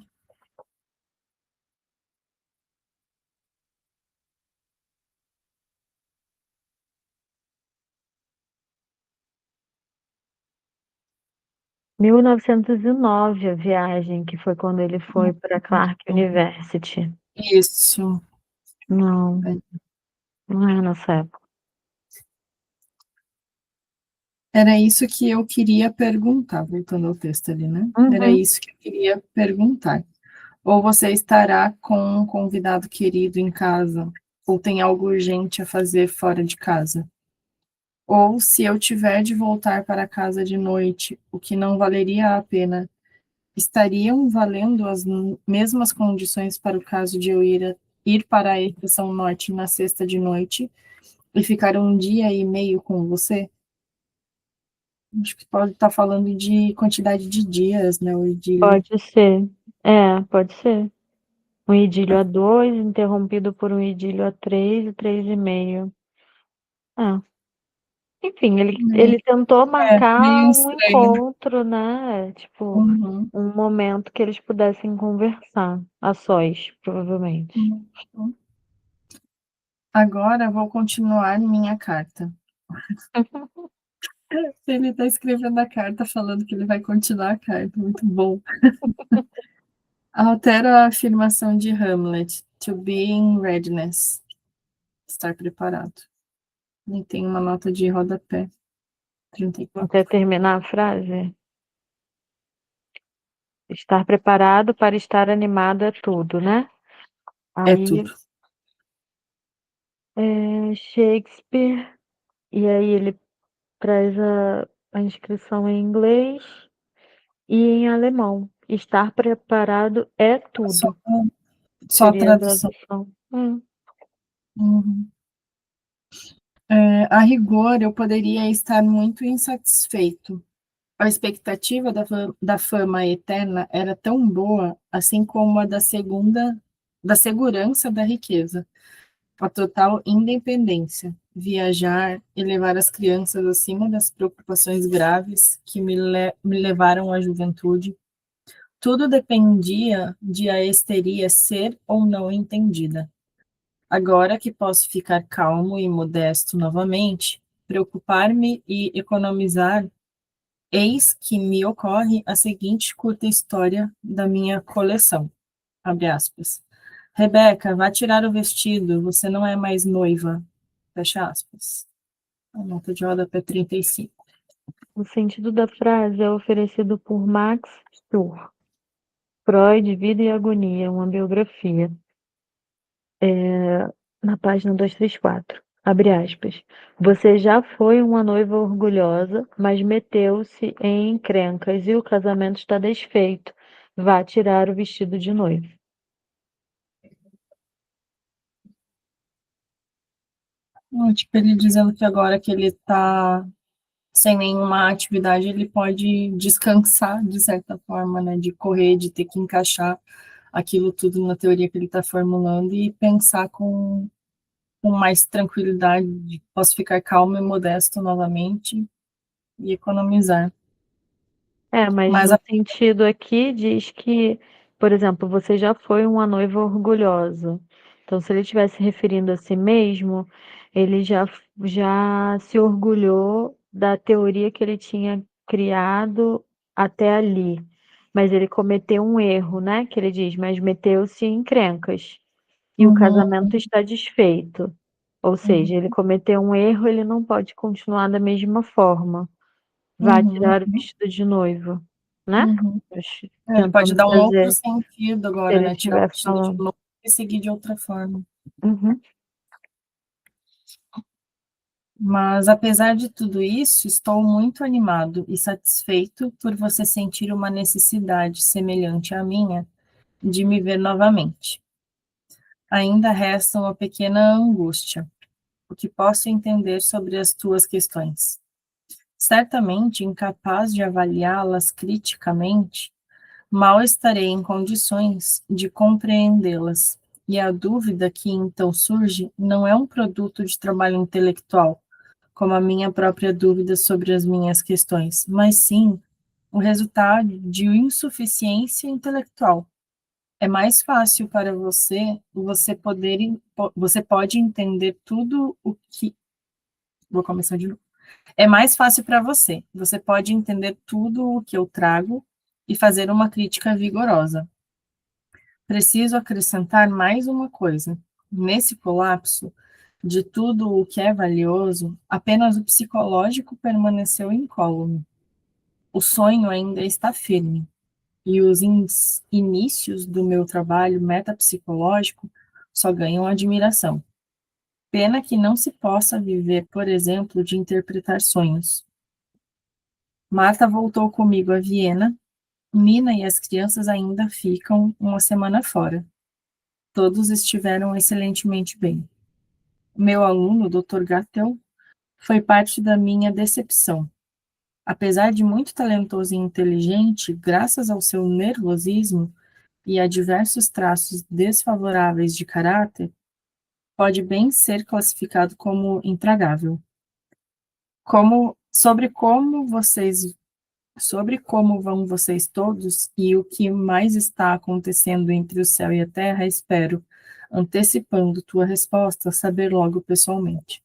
1909 a viagem, que foi quando ele foi para Clark University. Isso. Não, não é nessa época. Era isso que eu queria perguntar, voltando ao texto ali, né? Era Uhum. isso que eu queria perguntar. Ou você estará com um convidado querido em casa, ou tem algo urgente a fazer fora de casa. Ou se eu tiver de voltar para casa de noite, o que não valeria a pena, estariam valendo as mesmas condições para o caso de eu ir para a Estação Norte na sexta de noite e ficar um dia e meio com você? Acho que pode estar falando de quantidade de dias, né? O idílio. Pode ser. Pode ser. Um idílio a 2, interrompido por um idílio a 3 e 3,5. Ah, enfim, ele tentou É, marcar meio um estranho, né? encontro, né? Tipo, Uhum, um momento que eles pudessem conversar, a sós, provavelmente. uhum. Agora vou continuar minha carta. Ele está escrevendo a carta falando que ele vai continuar a carta. Muito bom. Altera a afirmação de Hamlet. To be in readiness. Estar preparado. E tem uma nota de rodapé. 34. Até terminar a frase. Estar preparado para estar animado é tudo, né? É Aí, tudo. Shakespeare, e aí ele traz a inscrição em inglês e em alemão. Estar preparado é Só, tudo. só a Seria a tradução. tradução. Uhum. A rigor, eu poderia estar muito insatisfeito. A expectativa da fama eterna era tão boa, assim como a da segunda. da segurança da riqueza, a total independência, viajar e levar as crianças acima das preocupações graves que me levaram à juventude. Tudo dependia de a histeria ser ou não entendida. Agora que posso ficar calmo e modesto novamente, preocupar-me e economizar, eis que me ocorre a seguinte curta história da minha coleção. Abre aspas. Rebeca, vá tirar o vestido, você não é mais noiva. Fecha aspas. A nota de rodapé 35. O sentido da frase é oferecido por Max Sturr. Freud, Vida e Agonia, uma biografia. Na página 234. Abre aspas. Você já foi uma noiva orgulhosa, mas meteu-se em encrencas e o casamento está desfeito. Vá tirar o vestido de noiva. Tipo, ele dizendo que agora que ele está sem nenhuma atividade, ele pode descansar, de certa forma, né? De correr, de ter que encaixar aquilo tudo na teoria que ele está formulando e pensar com mais tranquilidade, de posso ficar calmo e modesto novamente e economizar. Mas Mas no sentido aqui diz que, por exemplo, você já foi uma noiva orgulhosa. Então, se ele estivesse referindo a si mesmo, ele já se orgulhou da teoria que ele tinha criado até ali. Mas ele cometeu um erro, né? Que ele diz, mas meteu-se em encrencas. E o uhum, casamento está desfeito. Ou seja, ele cometeu um erro, ele não pode continuar da mesma forma. Vai uhum, tirar o vestido de noiva, né? uhum. Ele pode Tentando dar um outro trazer, sentido se agora, ele né? Tirar o estiver vestido de falando. novo e seguir de outra forma. Uhum. Mas, apesar de tudo isso, estou muito animado e satisfeito por você sentir uma necessidade semelhante à minha de me ver novamente. Ainda resta uma pequena angústia, o que posso entender sobre as tuas questões. Certamente incapaz de avaliá-las criticamente, mal estarei em condições de compreendê-las, e a dúvida que então surge não é um produto de trabalho intelectual, como a minha própria dúvida sobre as minhas questões, mas sim o resultado de insuficiência intelectual. É mais fácil para você pode entender tudo o que, vou começar de novo. É mais fácil para você pode entender tudo o que eu trago e fazer uma crítica vigorosa. Preciso acrescentar mais uma coisa. Nesse colapso de tudo o que é valioso, apenas o psicológico permaneceu incólume. O sonho ainda está firme, e os inícios do meu trabalho metapsicológico só ganham admiração. Pena que não se possa viver, por exemplo, de interpretar sonhos. Marta voltou comigo a Viena. Nina e as crianças ainda ficam uma semana fora. Todos estiveram excelentemente bem. Meu aluno, Dr. Gattel, foi parte da minha decepção. Apesar de muito talentoso e inteligente, graças ao seu nervosismo e a diversos traços desfavoráveis de caráter, pode bem ser classificado como intragável. Sobre como vão vocês todos e o que mais está acontecendo entre o céu e a terra, espero, antecipando tua resposta, saber logo pessoalmente.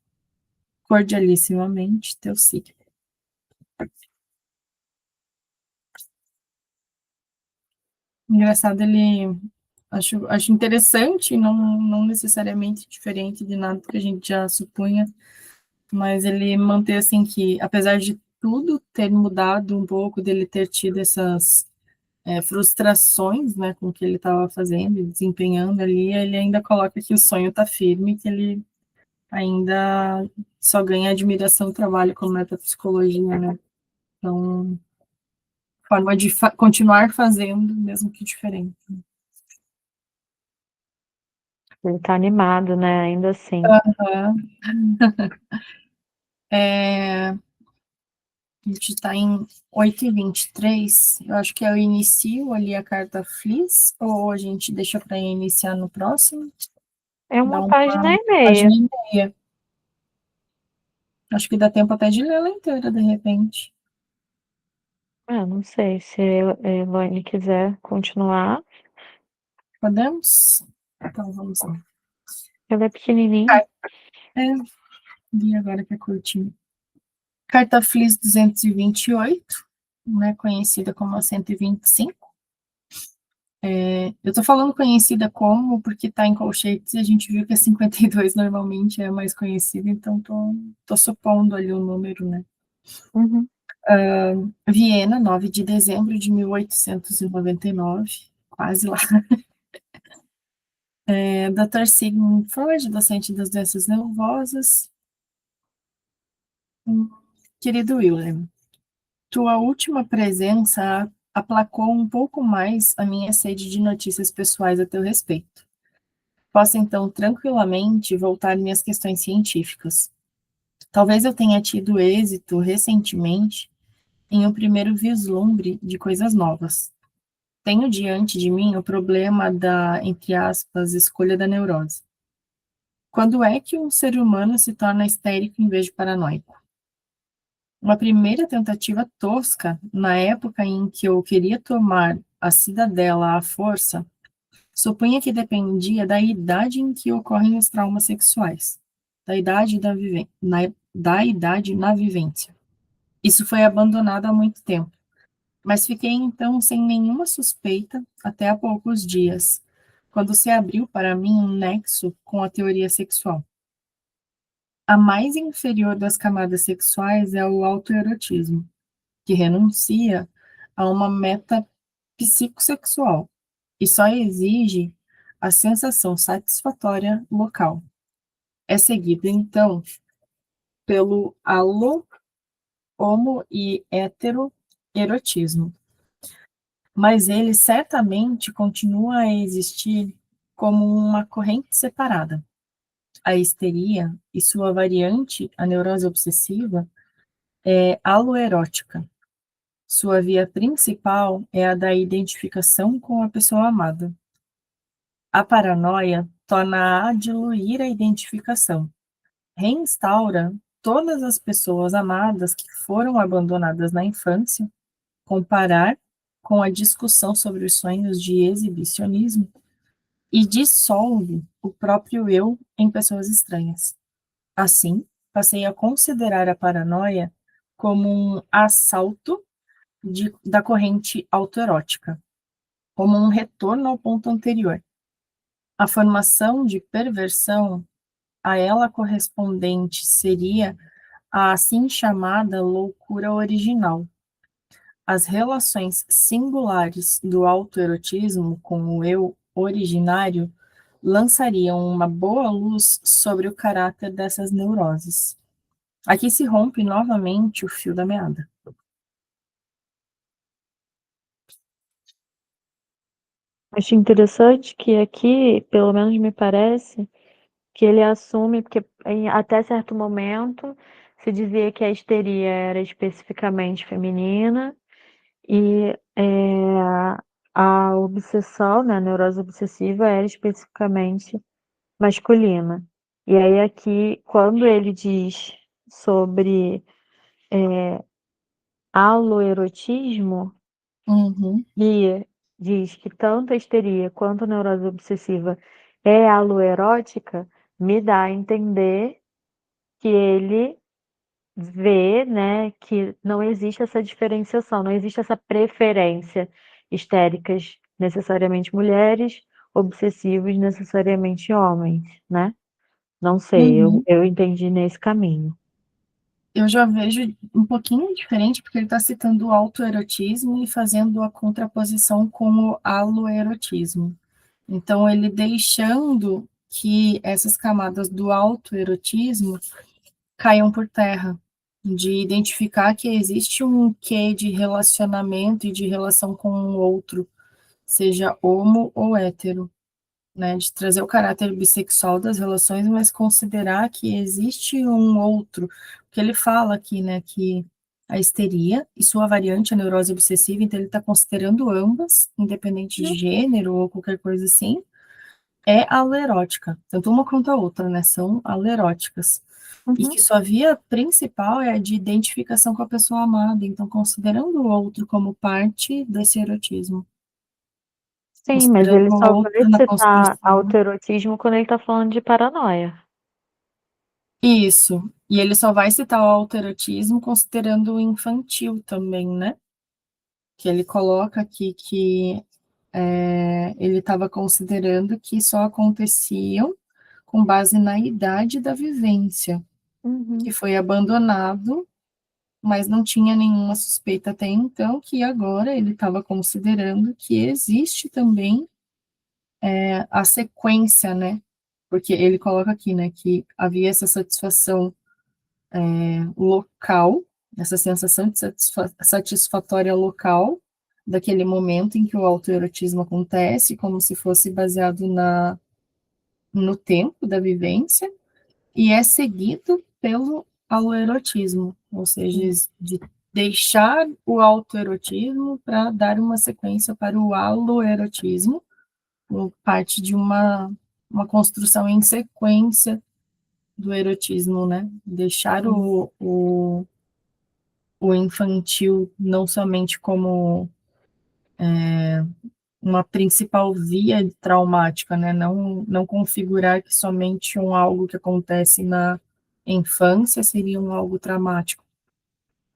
Cordialissimamente, teu Sig. Engraçado, ele acho interessante, não necessariamente diferente de nada que a gente já supunha, mas ele mantém assim que, apesar de tudo ter mudado um pouco, dele ter tido essas frustrações, né, com o que ele estava fazendo e desempenhando ali, ele ainda coloca que o sonho está firme, que ele ainda só ganha admiração do trabalho com metapsicologia, né? Então, forma de continuar fazendo, mesmo que diferente. Ele tá animado, né? Ainda assim. Uhum. A gente está em 8h23. Eu acho que eu inicio ali a carta Fliss, ou a gente deixa para iniciar no próximo? É Dá uma uma página e página meia. e meia. Acho que dá tempo até de ler ela inteira, de repente. Não sei se a Elaine quiser continuar. Podemos? Então, vamos lá. Ela é pequenininha. É, vi agora que é curtinho. Carta Fliss 228, né, conhecida como a 125. Eu tô falando conhecida como porque tá em colchetes e a gente viu que a 52 normalmente é a mais conhecida, então tô supondo ali o número, né? Uhum. Viena, 9 de dezembro de 1899, quase lá. Dr. Sigmund Freud, docente das doenças nervosas. Querido William, tua última presença aplacou um pouco mais a minha sede de notícias pessoais a teu respeito. Posso então tranquilamente voltar minhas questões científicas. Talvez eu tenha tido êxito recentemente em um primeiro vislumbre de coisas novas. Tenho diante de mim o problema da, entre aspas, escolha da neurose. Quando é que um ser humano se torna histérico em vez de paranoico? Uma primeira tentativa tosca, na época em que eu queria tomar a cidadela à força, supunha que dependia da idade em que ocorrem os traumas sexuais, da idade na vivência. Isso foi abandonado há muito tempo, mas fiquei então sem nenhuma suspeita até há poucos dias, quando se abriu para mim um nexo com a teoria sexual. A mais inferior das camadas sexuais é o autoerotismo, que renuncia a uma meta psicossexual e só exige a sensação satisfatória local. É seguido, então, pelo alo, homo e heteroerotismo, mas ele certamente continua a existir como uma corrente separada. A histeria e sua variante, a neurose obsessiva, é aloerótica. Sua via principal é a da identificação com a pessoa amada. A paranoia torna a diluir a identificação, reinstaura todas as pessoas amadas que foram abandonadas na infância, comparar com a discussão sobre os sonhos de exibicionismo e dissolve o próprio eu em pessoas estranhas. Assim, passei a considerar a paranoia como um assalto da corrente autoerótica, como um retorno ao ponto anterior. A formação de perversão a ela correspondente seria a assim chamada loucura original. As relações singulares do autoerotismo com o eu originário lançariam uma boa luz sobre o caráter dessas neuroses. Aqui se rompe novamente o fio da meada. Acho interessante que aqui, pelo menos me parece, que ele assume, porque até certo momento se dizia que a histeria era especificamente feminina e a obsessão, né, a neurose obsessiva era especificamente masculina. E aí aqui, quando ele diz sobre aloerotismo, Uhum, e diz que tanto a histeria quanto a neurose obsessiva é aloerótica, me dá a entender que ele vê, né, que não existe essa diferenciação, não existe essa preferência histéricas necessariamente mulheres, obsessivos necessariamente homens, né? Não sei, eu, uhum. eu entendi nesse caminho. Eu já vejo um pouquinho diferente, porque ele está citando o autoerotismo e fazendo a contraposição com o aloerotismo. Então, ele deixando que essas camadas do autoerotismo caiam por terra, de identificar que existe um quê de relacionamento e de relação com o outro, seja homo ou hétero, né? De trazer o caráter bissexual das relações, mas considerar que existe um outro, porque ele fala aqui, né, que a histeria e sua variante, a neurose obsessiva, então ele está considerando ambas, independente de gênero ou qualquer coisa assim, é aloerótica, tanto uma quanto a outra, né, são aloeróticas. E Uhum. que sua via principal é a de identificação com a pessoa amada, então considerando o outro como parte desse erotismo, Sim, mas considerando ele o só vai outro na citar construção. autoerotismo quando ele tá falando de paranoia. Isso, e ele só vai citar o autoerotismo considerando o infantil também, né? Que ele coloca aqui que ele estava considerando que só aconteciam com base na idade da vivência, que Uhum. foi abandonado, mas não tinha nenhuma suspeita até então, que agora ele estava considerando que existe também a sequência, né? Porque ele coloca aqui, né, que havia essa satisfação local, essa sensação de satisfatória local daquele momento em que o autoerotismo acontece, como se fosse baseado no tempo da vivência, e é seguido pelo aloerotismo, ou seja, de deixar o autoerotismo para dar uma sequência para o aloerotismo, parte de uma construção em sequência do erotismo, né? Deixar Sim. o infantil não somente como uma principal via traumática, né? Não configurar que somente algo que acontece na infância seria algo traumático.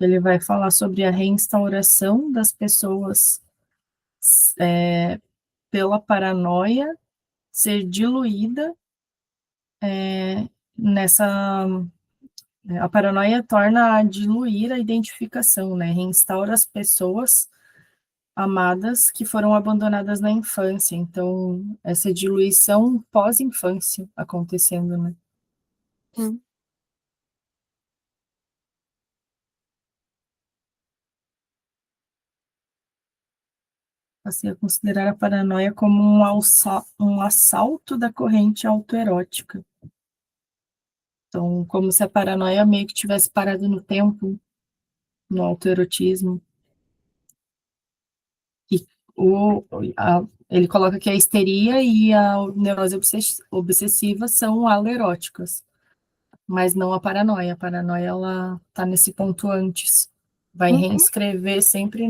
Ele vai falar sobre a reinstauração das pessoas pela paranoia ser diluída nessa. A paranoia torna a diluir a identificação, né? Reinstaura as pessoas amadas que foram abandonadas na infância. Então, essa diluição pós-infância acontecendo, né? Hum. Passei a considerar a paranoia como um assalto da corrente autoerótica. Então, como se a paranoia meio que tivesse parado no tempo, no autoerotismo. E o, ele coloca que a histeria e a neurose obsessiva são aleróticas, mas não a paranoia. A paranoia, ela tá nesse ponto antes. Vai Uhum. reescrever sempre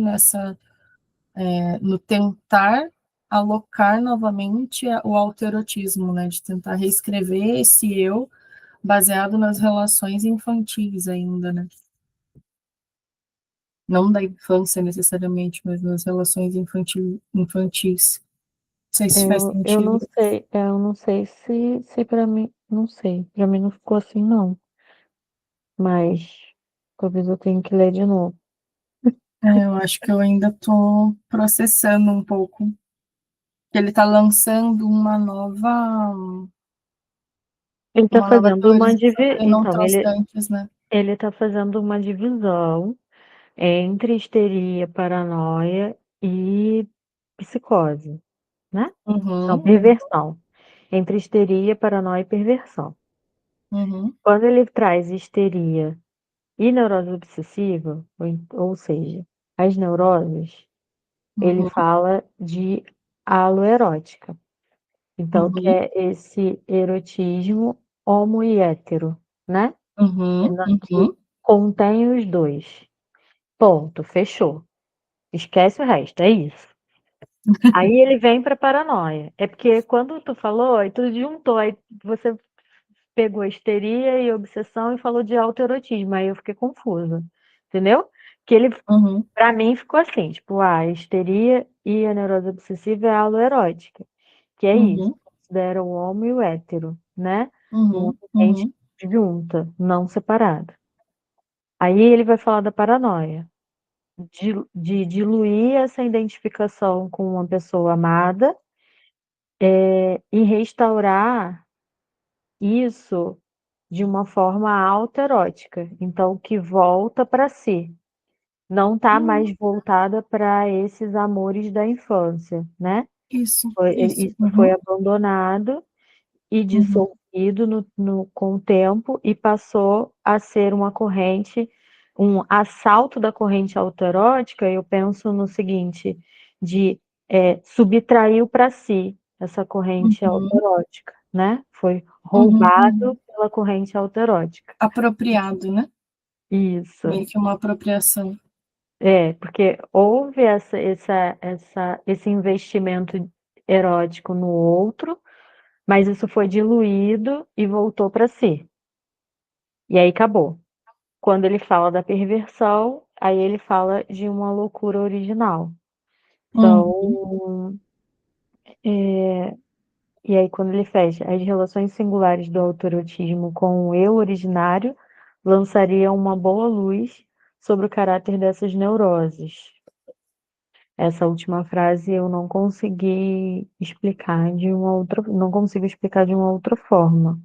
no tentar alocar novamente o autoerotismo, né? De tentar reescrever esse eu baseado nas relações infantis ainda, né? Não da infância necessariamente, mas nas relações infantis. Não sei se faz Eu não sentido. sei, eu não sei se para mim, não sei, para mim não ficou assim não, mas talvez eu tenha que ler de novo. Eu acho que eu ainda estou processando um pouco. Ele está lançando Ele está uma nova fazendo uma teorização que divi... ele não então, trouxe antes, né? ele tá fazendo uma divisão entre histeria, paranoia e psicose, né? Não, Uhum, perversão. Entre histeria, paranoia e perversão. uhum, Quando ele traz histeria e neurose obsessiva, ou seja, as neuroses, ele uhum, fala de aloerótica. Então, que uhum, é esse erotismo homo e hétero, né? uhum, Que uhum, contém os dois. Ponto, fechou. Esquece o resto, é isso. Aí ele vem para paranoia. É porque quando tu falou, aí tu juntou, aí você pegou histeria e obsessão e falou de autoerotismo, aí eu fiquei confusa, entendeu? Que ele, uhum, para mim, ficou assim, tipo, a histeria e a neurose obsessiva é a aloerótica, que é isso, uhum, considera o homo e o hétero, né? Um uhum, ambiente uhum, junta, não separado. Aí ele vai falar da paranoia, de diluir essa identificação com uma pessoa amada, e restaurar isso de uma forma autoerótica, então que volta para si, não está mais uhum. voltada para esses amores da infância, né? Isso. Isso foi Uhum, abandonado e uhum, dissolvido com o tempo e passou a ser uma corrente um assalto da corrente autoerótica, eu penso no seguinte, de subtraiu para si essa corrente Uhum, autoerótica, né? Foi uhum, roubado uhum. pela corrente autoerótica. Apropriado, né? Isso. Meio que uma apropriação. Porque houve esse investimento erótico no outro, mas isso foi diluído e voltou para si. E aí acabou. Quando ele fala da perversão, aí ele fala de uma loucura original. Uhum, Então, e aí quando ele fecha, as relações singulares do autoerotismo com o eu originário lançariam uma boa luz sobre o caráter dessas neuroses. Essa última frase eu não consegui explicar de uma outra, não consigo explicar de uma outra forma.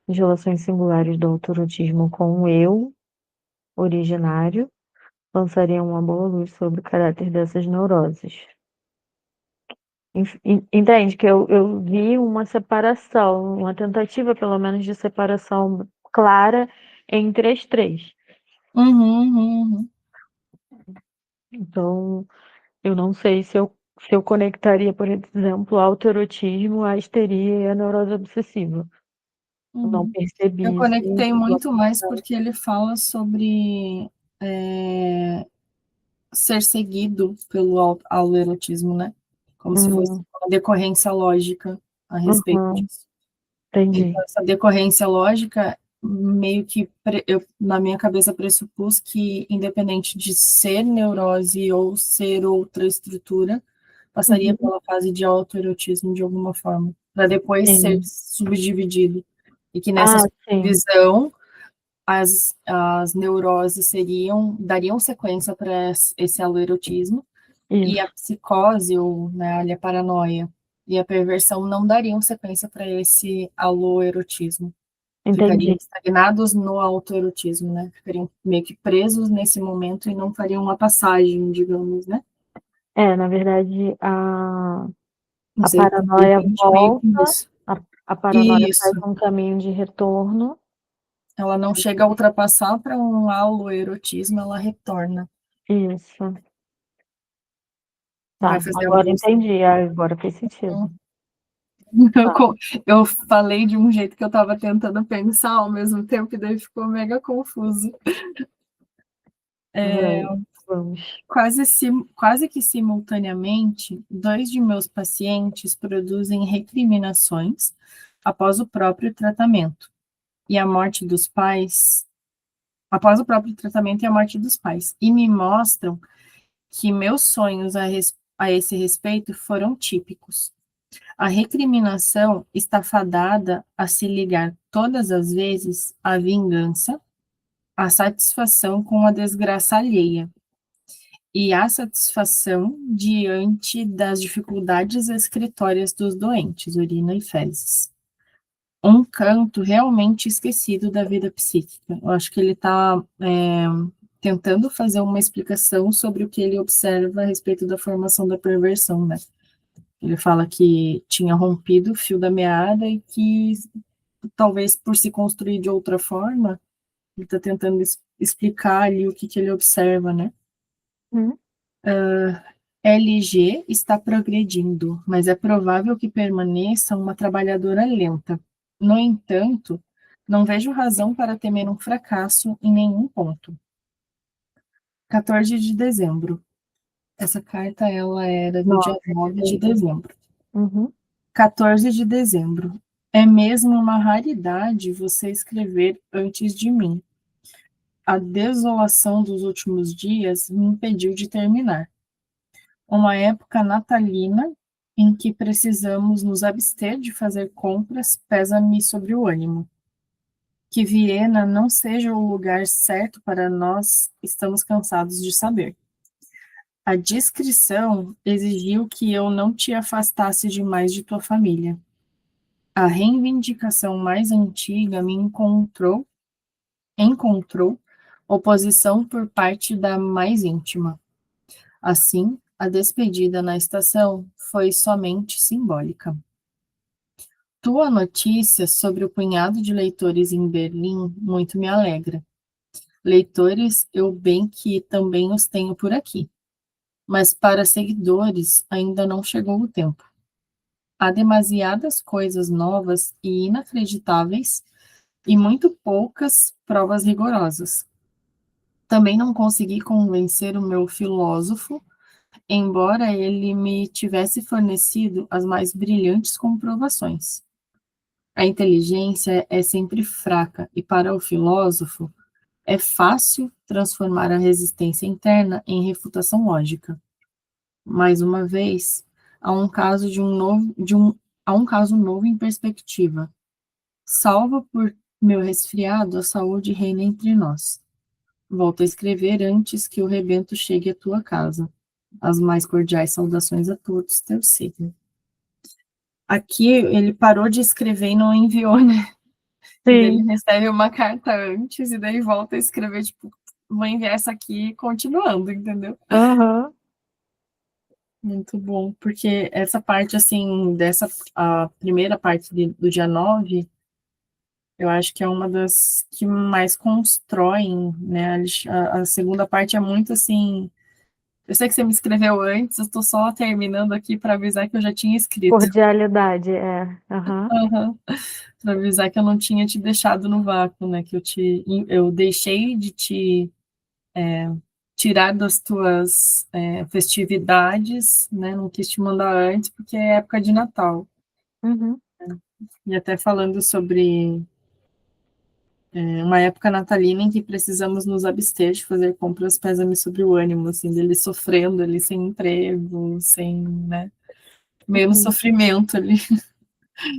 As relações singulares do autoerotismo com o eu originário lançariam uma boa luz sobre o caráter dessas neuroses. Entende que eu vi uma separação, uma tentativa, pelo menos, de separação clara entre as três. uhum, uhum, Então, eu não sei se eu conectaria, por exemplo, o autoerotismo à histeria e à neurose obsessiva. Eu não uhum. Eu percebi isso conectei de uma muito mais forma. porque ele fala sobre é, ser seguido pelo autoerotismo, né? Como se fosse Uhum, uma decorrência lógica a respeito uhum, disso. entendi. Então, essa decorrência lógica, meio que eu, na minha cabeça, pressupus que, independente de ser neurose ou ser outra estrutura, passaria Uhum, pela fase de autoerotismo de alguma forma, para depois ser sim. subdividido. E que nessa Ah, sim, subdivisão, as neuroses dariam sequência para esse aloerotismo, e a isso. psicose, ou né, a paranoia, e a perversão não dariam sequência para esse aloerotismo. Ficariam Entendi. estagnados no autoerotismo, né? Ficariam meio que presos nesse momento e não fariam uma passagem, digamos, né? Na verdade, Não a sei, de paranoia repente, meio que volta, isso. a paranoia faz Isso. um caminho de retorno. Ela não chega a ultrapassar para um aloerotismo, ela retorna. Isso. Vai Tá, fazer a agora busca. entendi, agora fez sentido. Eu, Tá, eu falei de um jeito que eu estava tentando pensar ao mesmo tempo, e daí ficou mega confuso. vamos. Quase que simultaneamente, dois de meus pacientes produzem recriminações após o próprio tratamento e a morte dos pais, após o próprio tratamento e a morte dos pais, e me mostram que meus sonhos a esse respeito foram típicos. A recriminação está fadada a se ligar todas as vezes à vingança, à satisfação com a desgraça alheia e à satisfação diante das dificuldades excretórias dos doentes, urina e fezes. Um canto realmente esquecido da vida psíquica. Eu acho que ele está tentando fazer uma explicação sobre o que ele observa a respeito da formação da perversão, né? Ele fala que tinha rompido o fio da meada e que, talvez por se construir de outra forma, ele está tentando explicar ali o que ele observa, né? Hum, LG está progredindo, mas é provável que permaneça uma trabalhadora lenta. No entanto, não vejo razão para temer um fracasso em nenhum ponto. 14 de dezembro. Essa carta ela era do dia 9 de 9 de dezembro. dezembro. Uhum. 14 de dezembro. É mesmo uma raridade você escrever antes de mim. A desolação dos últimos dias me impediu de terminar. Uma época natalina em que precisamos nos abster de fazer compras pesa-me sobre o ânimo. Que Viena não seja o lugar certo para nós, estamos cansados de saber. A discrição exigiu que eu não te afastasse demais de tua família. A reivindicação mais antiga me encontrou oposição por parte da mais íntima. Assim, a despedida na estação foi somente simbólica. Tua notícia sobre o punhado de leitores em Berlim muito me alegra. Leitores, eu bem que também os tenho por aqui, mas para seguidores ainda não chegou o tempo. Há demasiadas coisas novas e inacreditáveis e muito poucas provas rigorosas. Também não consegui convencer o meu filósofo, embora ele me tivesse fornecido as mais brilhantes comprovações. A inteligência é sempre fraca e para o filósofo é fácil transformar a resistência interna em refutação lógica. Mais uma vez, há um caso há um caso novo em perspectiva. Salva por meu resfriado, a saúde reina entre nós. Volto a escrever antes que o rebento chegue à tua casa. As mais cordiais saudações a todos, teu Sidney. Aqui ele parou de escrever e não enviou, né? E daí ele Sim. recebe uma carta antes e daí volta a escrever, tipo, vou enviar essa aqui continuando, entendeu? Aham. Muito bom, porque essa parte, assim, a primeira parte do dia 9, eu acho que é uma das que mais constroem, né? A segunda parte é muito, assim, eu sei que você me escreveu antes, eu estou só terminando aqui para avisar que eu já tinha escrito. Cordialidade, é. Aham. Uhum. Para avisar que eu não tinha te deixado no vácuo, né? Que eu deixei de te tirar das tuas festividades, né? Não quis te mandar antes, porque é época de Natal. Uhum. E até falando sobre uma época natalina em que precisamos nos abster de fazer compras, pesa-me sobre o ânimo, assim, dele sofrendo ali sem emprego, sem, né? Menos Uhum. sofrimento ali.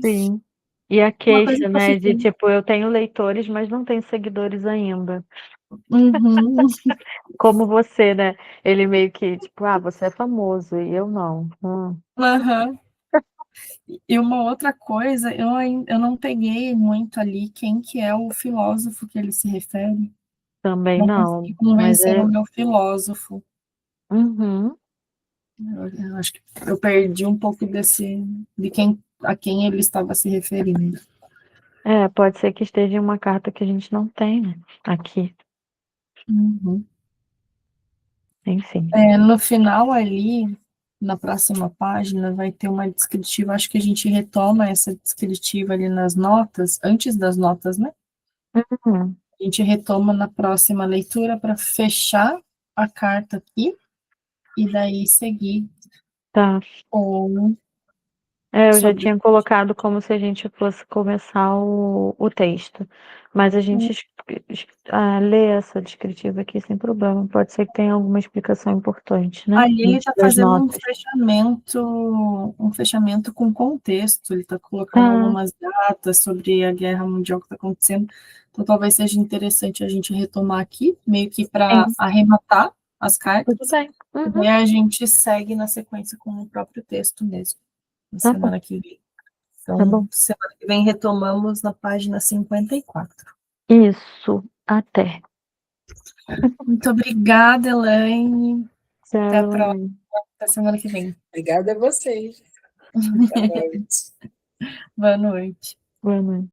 Sim. E a Uma coisa queixa, que eu né, de fiquei. tipo, eu tenho leitores, mas não tenho seguidores ainda. Uhum, Como você, né? Ele meio que, tipo, ah, você é famoso e eu não. aham. E uma outra coisa, eu não peguei muito ali quem que é o filósofo que ele se refere. Também Não consegui não. Mas convencer o é. meu filósofo. Uhum. Eu acho que eu perdi um pouco a quem ele estava se referindo. É, pode ser que esteja em uma carta que a gente não tem, né? Aqui. Uhum. Enfim. No final ali, na próxima página, vai ter uma descritiva, acho que a gente retoma essa descritiva ali nas notas, antes das notas, né? Uhum. A gente retoma na próxima leitura para fechar a carta aqui e daí seguir Tá. ou Eu já sobre. tinha colocado como se a gente fosse começar o texto, mas a gente lê essa descritiva aqui sem problema. Pode ser que tenha alguma explicação importante, né? Ali ele Antes está das fazendo notas. um fechamento com contexto, ele está colocando Tá, algumas datas sobre a guerra mundial que está acontecendo, então talvez seja interessante a gente retomar aqui, meio que para sim, arrematar as tudo cartas, bem. e Uhum, daí a gente segue na sequência com o próprio texto mesmo, na tá bom, semana que vem. tá Então, bom. semana que vem retomamos na página 54. Isso, até. Muito obrigada, Elaine. Até a Tchau, próxima, Elaine. até semana que vem. Obrigada a vocês. Boa noite. Boa noite. Boa noite.